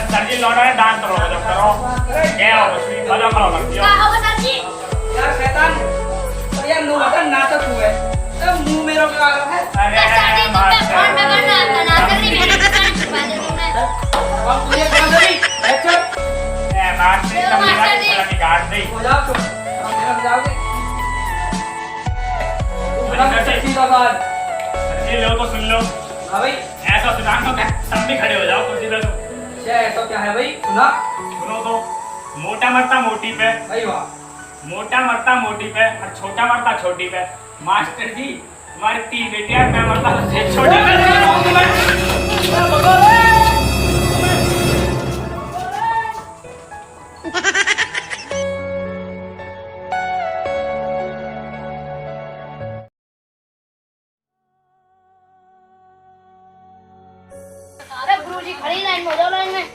सर जी लौटा है, डांस करो जब करो। क्या हो कुछ भी, मजा करो कर दियो। क्या होगा सर जी? यार शैतान, और यार नो बता नाटक हुआ है। तब मुंह मेरा क्या आ रहा है? अरे सर जी, तुमने फोन मास्टर। में करना आता ना, सर जी मेरे को करना छुपा दे तुमने। अब तुझे कौन सा भी? अच्छा, ए मास्टर, लो तुम मेरा मास्टर जी। थोड़ा निकाल दे। हो जाओ तुम। अब मेरा जाओगे। अरे सर जी, सीधा बात। सर जी लो तो सुन लो। हाँ भाई, ऐसा सुना तो सब भी खड़े हो जाओ कुर्सी पे। तो क्या ऐसा क्या है भाई? सुना सुनो तो, मोटा मरता मोटी पे, भाई वाह। मोटा मरता मोटी पे और छोटा मरता छोटी पे। मास्टर जी, तुम्हारी 3 बेटियां, मैं मरता सबसे छोटी पे। बाबूजी खड़ी लाइन में हो जाओ लाइन में।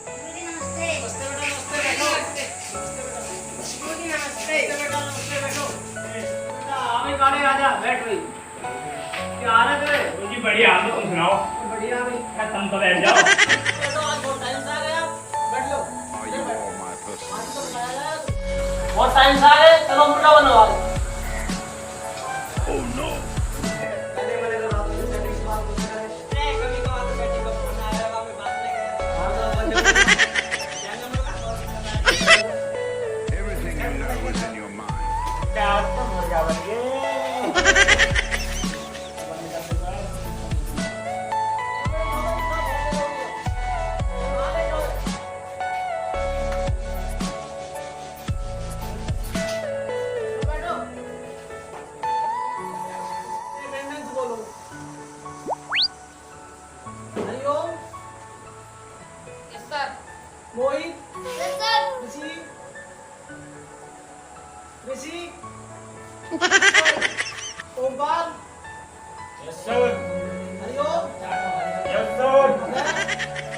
बाबूजी नमस्ते। बाबूजी नमस्ते। आमी गाने राजा बैठ गई। क्या हाल है तेरे? जी बढ़िया, आप तुम सुनाओ। बढ़िया भाई। क्या तुम तो बैठ जाओ। तो आज बहुत टाइम से आ गया। बैठ लो। Are you all my personal breed? बहुत टाइम से आ गए, चलो मुर्गा बनो आज। Oh no! Everything you know is in your mind. क्या तुम मुर्गा बन गए? Yes sir. Mohit, yes sir. Rishi, Rishi, Omkar, Yes sir. Hariom, Yes sir.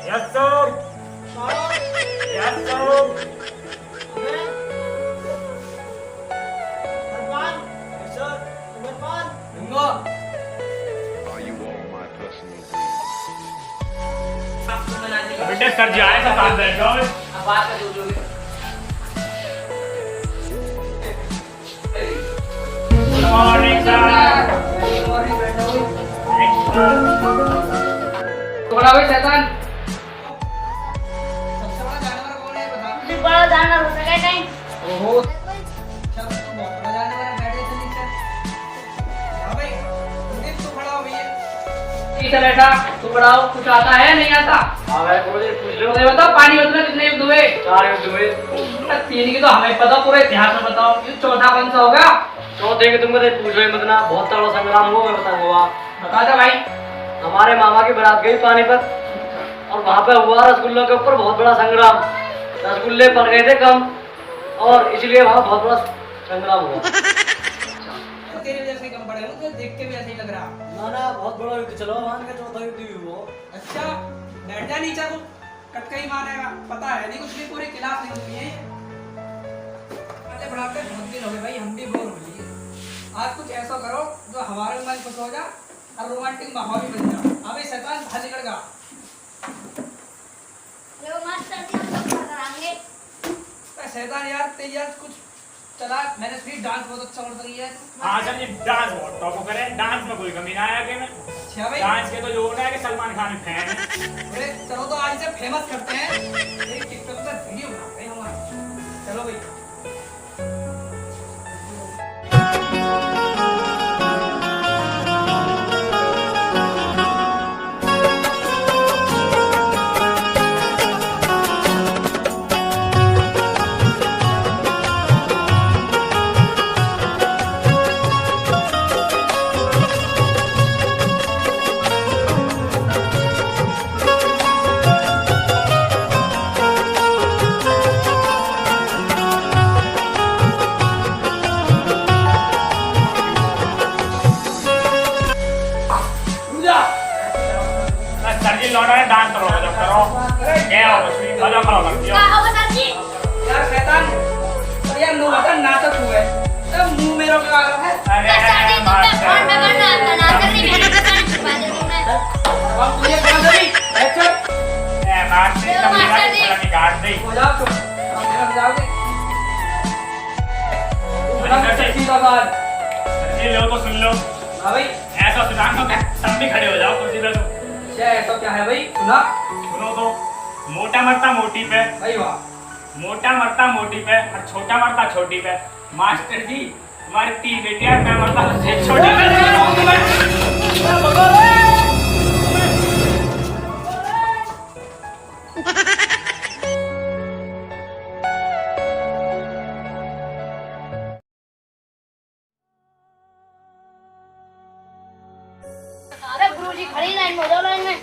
Yes sir. Sara, Yes sir. Abhay, Harpal, sir, Umarpal, Ganga. Are you all my personal breed? बेटे सर जी आए तो साथ बैठ जाओ। अब बात कर जो भी। Good morning sir. थोड़ा भाई शैतान। सबसे बड़ा जानवर कौन है बता? मुझे बड़ा जानवर हो सके कहीं। ओहो। अच्छा, तू बहुत बड़ा जानवर है, बैठ जा नीचे। हाँ भाई, उदित तू खड़ा हो भैया। नीचे बैठा, तू बढ़ाओ, कुछ आता है नहीं आता? हाँ भाई गुरुजी पूछ लो। ये बताओ पानी में कितने युद्ध हुए? 4 युद्ध हुए। 3 की तो हमें पता, पूरे इतिहास में बताओ। ये चौथा कौन सा होगा? चौथे के तुम कहते पूछ रहे मत ना, बहुत तगड़ा संग्राम हुआ, मैं बताऊंगा। बता दे भाई। हमारे मामा की बारात गई पानीपत और वहां पे हुआ रसगुल्लों के ऊपर बहुत बड़ा संग्राम। रसगुल्ले पड़ गए थे कम और इसलिए वहां बहुत बड़ा संग्राम हुआ। तेरे वजह से कम पड़े हो, तो देख के भी ऐसे ही लग रहा। ना ना बहुत बड़ा युद्ध चलो, मान के चौथा युद्ध ही हुआ। अच्छा, बैठ जा नीचे को, कटका ही मानेगा। पता है नहीं कुछ भी, पूरे क्लास नहीं होती है ये। पहले बढ़ाते बहुत दिन हो गए भाई, हम भी बोर हो लिए। आज कुछ ऐसा करो जो हमारे मन खुश हो जा और रोमांटिक माहौल भी बन जा। अबे शैतान बाहर निकल गा। लो मास्टर जी हम लोग कराएंगे। शैतान यार, तेरी यार कुछ चला। मैंने सुनी डांस बहुत अच्छा कर रही है। हाँ सर जी, डांस बहुत टॉप करें। डांस में कोई कमी ना आया कि मैं अच्छा भाई, डांस के तो जो होना है कि सलमान खान फैन है। अरे चलो तो आज से फेमस करते हैं। एक टिकटॉक पर वीडियो बनाते हैं हमारा। चलो भाई। सर जी लौटा है, डांस करो जब करो। क्या हो बस मजा करो लगती क्या हो। होगा सर जी? यार शैतान, और यार मुंह का नाटक हुआ है। तब मुंह मेरा क्या है? अरे सर जी तुमने मास्टर फोन पे करना आता ना सर जी, मैंने पता नहीं छुपा दिया तुमने। अब तुझे कौन सा भी? अच्छा, ए मास्टर चलो, तुम मेरा मास्टर जी। की काट दे। हो जाओ तुम। हम जाओगे। सर जी, सच्ची का बात। सर जी लो तो सुन लो। हाँ भाई, ऐसा सुना तो तुम भी खड़े हो जाओ कुर्सी पे। तो क्या ऐसा क्या है भाई? सुना सुनो तो, मोटा मरता मोटी पे, भाई वाह। मोटा मरता मोटी पे और छोटा मरता छोटी पे। मास्टर जी हमारी 3 बेटियां, मैं मरता सबसे छोटी पे। गुरुजी खड़ी लाइन में हो जाओ लाइन में।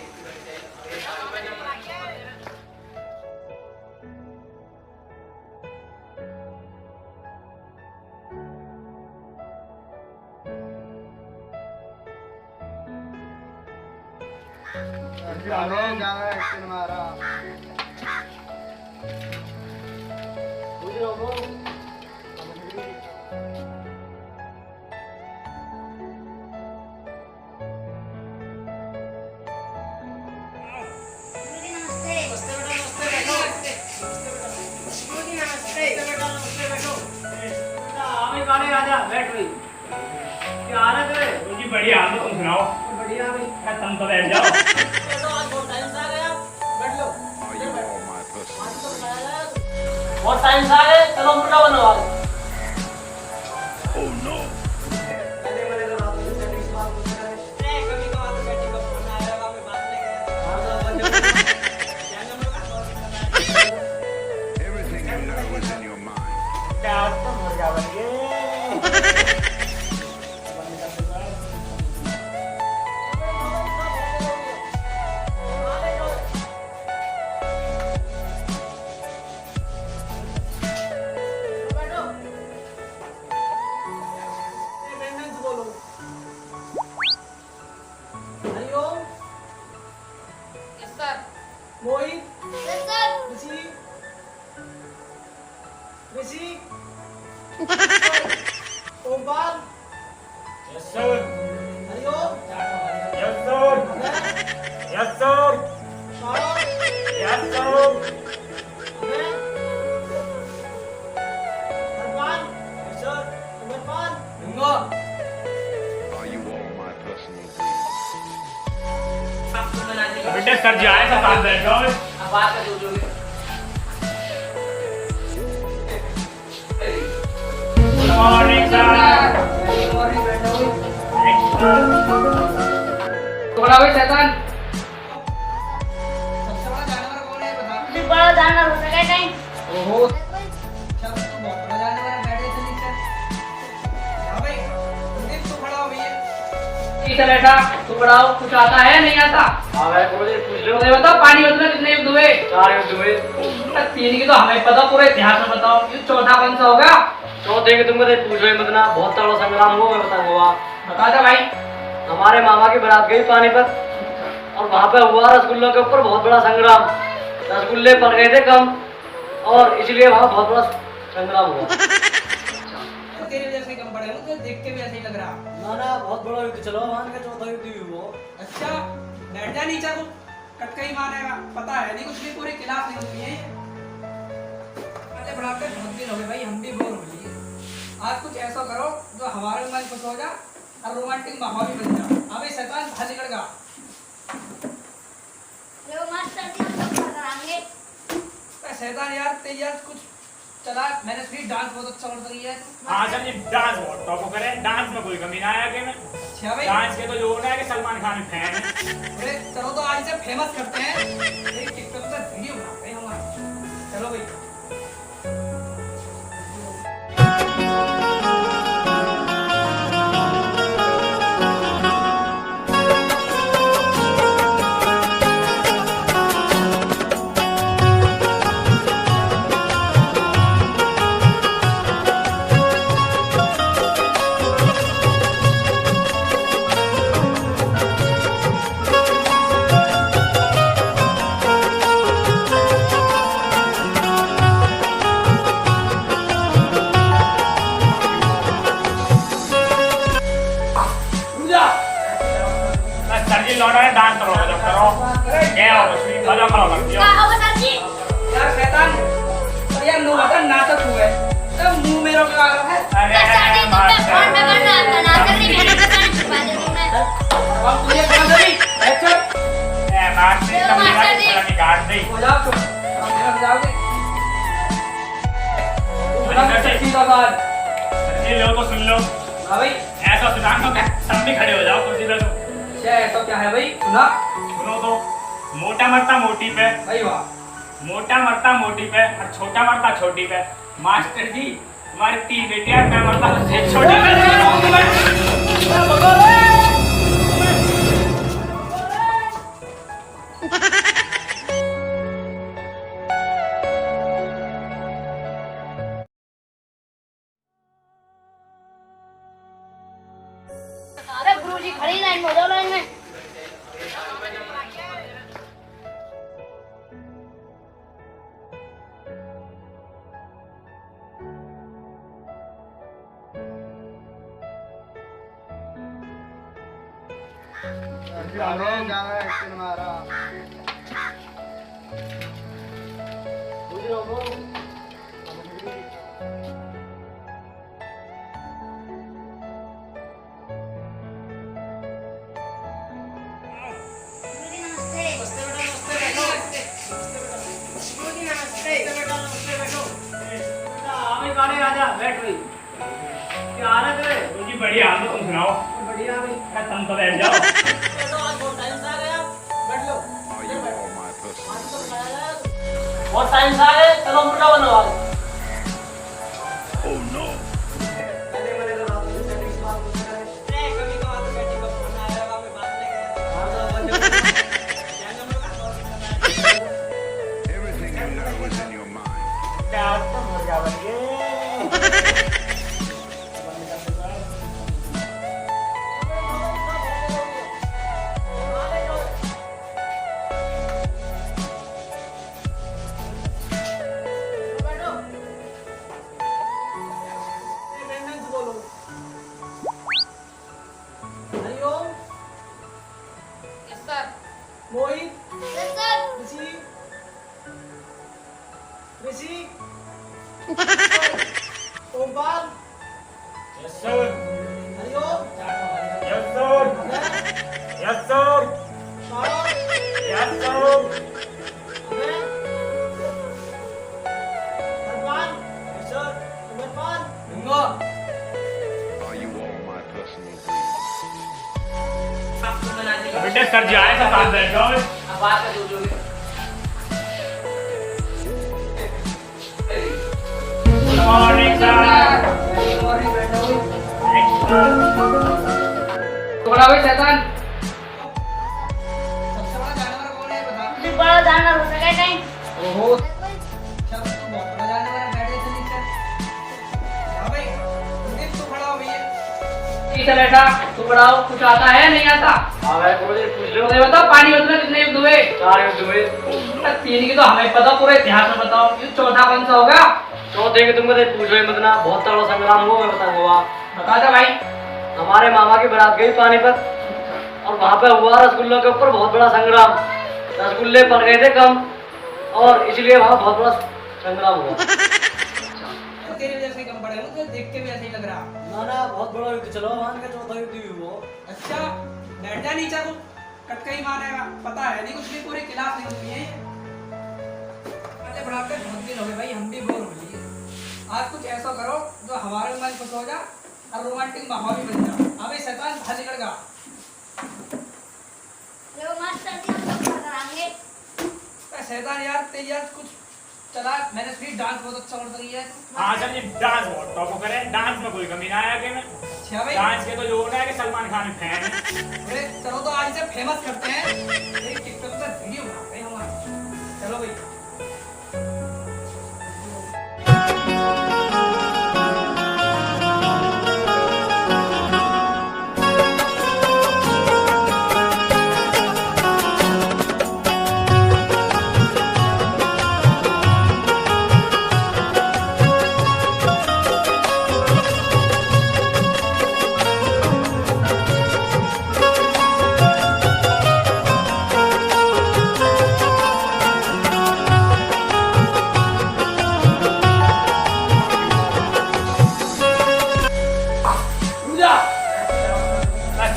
गुरुजी नमस्ते। गुरुजी नमस्ते। आमी गाने राजा बैठ गई क्या हालत है? जी बढ़िया, हम तुम सुनाओ। बढ़िया भाई। तुम तो बैठ जाओ। तो आज बहुत टाइम से आ गया, बैठ लो। Are you all my personal dreams? बहुत टाइम से आ गए, चलो मुर्गा बनो आज। Oh no! Everything you know is in your mind. क्या तुम मुर्गा बन गए? Mohit, yes sir. Rishi, Rishi, Omkar, Yes sir. Hariom, Yes sir. Yes sir. Sharad, Yes sir. Abhay, Harpal, sir, Amarpal, Ganga. Are you all my personal dreams? बेटे सर जी आए तो साथ बैठ जाओ। अब बात कर जो भी। Good morning sir. थोड़ा भाई शैतान। सबसे बड़ा जानवर कौन है बता? जी बड़ा जानवर हो सके कहीं। ओहो, अच्छा तो बहुत बड़ा जानवर है, बैठ जा नीचे। हाँ भाई, कुलदीप तू खड़ा हो भैया। ठीक है बेटा, तू पढ़ाओ, कुछ आता है नहीं आता? हाँ भाई गुरुजी पूछ लो। ये बताओ पानी में कितने युद्ध हुए? 4 युद्ध हुए। 3 की तो हमें पता, पूरे इतिहास में बताओ। ये चौथा कौन सा होगा? चौथे के तुमको पूछ रहे मत ना, बहुत तगड़ा संग्राम हुआ, मैं बताऊंगा। बता दे भाई। हमारे मामा की बारात गई पानीपत और वहां पे हुआ रसगुल्लों के ऊपर बहुत बड़ा संग्राम। रसगुल्ले पड़ गए थे कम और इसलिए वहां बहुत बड़ा संग्राम हुआ। तेरे वजह से कम पड़े, मुझे देख के भी ऐसे ही लग रहा। ना ना बहुत बड़ा युद्ध चलो, मान के चौथा युद्ध भी हुआ। अच्छा, बैठ जा नीचे को, कटका ही मानेगा, पता है नहीं कुछ भी, पूरी क्लास नहीं होती है ये। पहले बढ़ाते बहुत दिन हो गए भाई, हम भी बोर हो लिए। आज कुछ ऐसा करो जो हमारे मन खुश हो जा और रोमांटिक माहौल भी बन जा। अबे शैतान बाहर निकल गा। लो मास्टर जी हम सब कराएंगे। शैतान यार तेरी यार कुछ चला, मैंने सुनी डांस बहुत अच्छा करता है। हाँ सर जी, डांस बहुत टॉप करें, डांस में कोई कमी ना आया कि मैं अच्छा भाई, डांस के तो जो होना है कि सलमान खान फैन है। अरे चलो तो आज से फेमस करते हैं, एक टिकटॉक पर वीडियो बनाते हैं हमारा। चलो भाई। सर जी लौटा है, डांस करो जब करो। क्या हो कुछ भी, मजा करो लगती क्या हो। होगा सर जी? यार शैतान, और यार नो बता नाटक हुए, तब मुंह मेरा क्या है? अरे सर जी तुम पे मास्टर। फोन पे करना आता ना सर जी, मैंने पता छुपा दे तुमने। अब तुझे कौन सी? अच्छा, ए मास्टर, चलो तुम मेरा मास्टर जी। कपड़ा निकाल दे। हो जाओ तुम, अब मेरा जाओगे। सच्ची का बात। सर जी लो तो सुन लो। हाँ भाई, ऐसा सुना तो क्या, सब भी खड़े हो जाओ कुर्सी पे। क्या ऐसा क्या है भाई? सुना सुनो तो, मोटा मरता मोटी पे, भाई वाह। मोटा मरता मोटी पे और छोटा मरता छोटी पे। मास्टर जी तुम्हारी 3 बेटियां, मैं मरता तो छोटी पे। गुरुजी नमस्ते। गुरुजी नमस्ते। आवे गाने राजा बैठ गई क्या हालत है जी बढ़िया हम तुम सुनाओ बढ़िया भाई तुम तो बैठ जाओ तो आज बहुत टाइम से आ गए आप बैठ लो Are you all my personal things? बहुत टाइम से आ गए चलो मुर्गा बनो आज Oh no! Everything you know is in your mind. Yes sir. Mohit, yes sir. Rishi, Rishi, Omkar, yes sir Hariom, yes sir yes sir Sara, yes sir Abhay, Harpal, sir, Umarpal, Ganga. Are you all my personal things? बेटे sir ji आए तो साथ बैठ जाओ अब बात कर दो गुड मॉर्निंग सर टुकड़ा भाई शैतान सबसे बड़ा जानवर कौन है बता? गुरुजी बड़ा जानवर हो सके नहीं। ओहो, अच्छा तो बहुत बड़ा जानवर है, बैठ जा जल्दी से। हाँ भाई, गुरुदेव तू खड़ा हो भैया। ठीक है बेटा तू पढ़ाओ कुछ आता है नहीं आता हाँ भाई गुरुजी पूछ लो ये बताओ पानी युद्ध में कितने युद्ध हुए 4 युद्ध हुए 3 की तो हमें पता पूरे इतिहास में बताओ युद्ध चौथा कौन सा होगा चौथे के तुमको पूछ रहे मत ना बहुत तगड़ा संग्राम हुआ मैं बताऊंगा बता दे भाई हमारे मामा की बारात गई पानीपत और वहां पे हुआ रसगुल्लों के ऊपर बहुत बड़ा संग्राम रसगुल्ले पड़ गए थे कम और इसलिए वहां बहुत बड़ा संग्राम हुआ तो तेरे वजह से कम पड़े हो, तो देख के भी ऐसे ही लग रहा। ना ना बहुत बड़ा युद्ध चलो मान के चौथा युद्ध ही हुआ अच्छा, बैठ जा नीचे को, कटका ही मारेगा, पता है नहीं कुछ भी, पूरी क्लास नहीं होती है ये। अरे बढ़ाते बहुत दिन हो गए भाई, हम भी बोर हो लिए। आज कुछ ऐसा करो जो हमारे मन खुश हो जा और रोमांटिक माहौल भी बन जाए। अबे शैतान बाहर निकल गा। लो मास्टर जी हम लोग कराएंगे। शैतान यार तेरी यार कुछ चला, मैंने सुनी डांस बहुत अच्छा कर रही है। हाँ सर जी डांस बहुत टॉप करे डांस में कोई कमी ना आया कि में अच्छा भाई, डांस के तो जो होना है कि सलमान खान फैन है अरे चलो तो आज से फेमस करते हैं, एक टिकटॉक पर वीडियो बनाते हैं हमारा। चलो भाई।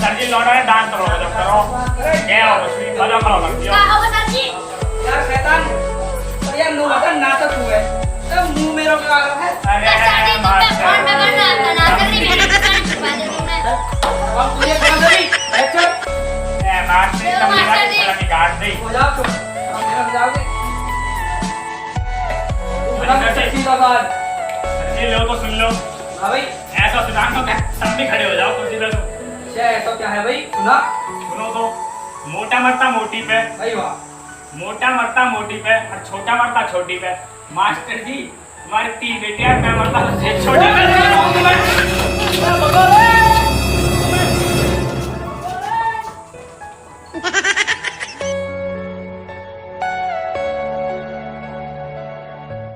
सर जी लौटा है डांस करो जब करो क्या हो उसमें मजा करो लगती क्या हो होगा सर जी? यार शैतान, और यार नो बता नाटक हुआ है, तब मुंह मेरा क्या है? अरे सर जी तुम पे फोन पे करना आता ना कर नहीं मैंने पता नहीं छुपा दे तुमने। अब तुझे कहाँ गई? अच्छा, ए मास्टर लो, तुम मास्टर जी। मेरा निकाल दे हो जाओ तुम, अब मेरा हो जाओगे। सर जी। सीधा बात। सर जी लो तो सुन लो हाँ भाई, ऐसा सिद्धांत तो सब भी खड़े हो जाओ कुर्सी पे तो क्या ऐसा क्या है भाई? सुना सुनो तो मोटा मरता मोटी पे भाई वाह। मोटा मरता मोटी पे और छोटा मरता छोटी पे मास्टर जी तुम्हारी 3 बेटियां मैं मरता छोटी पे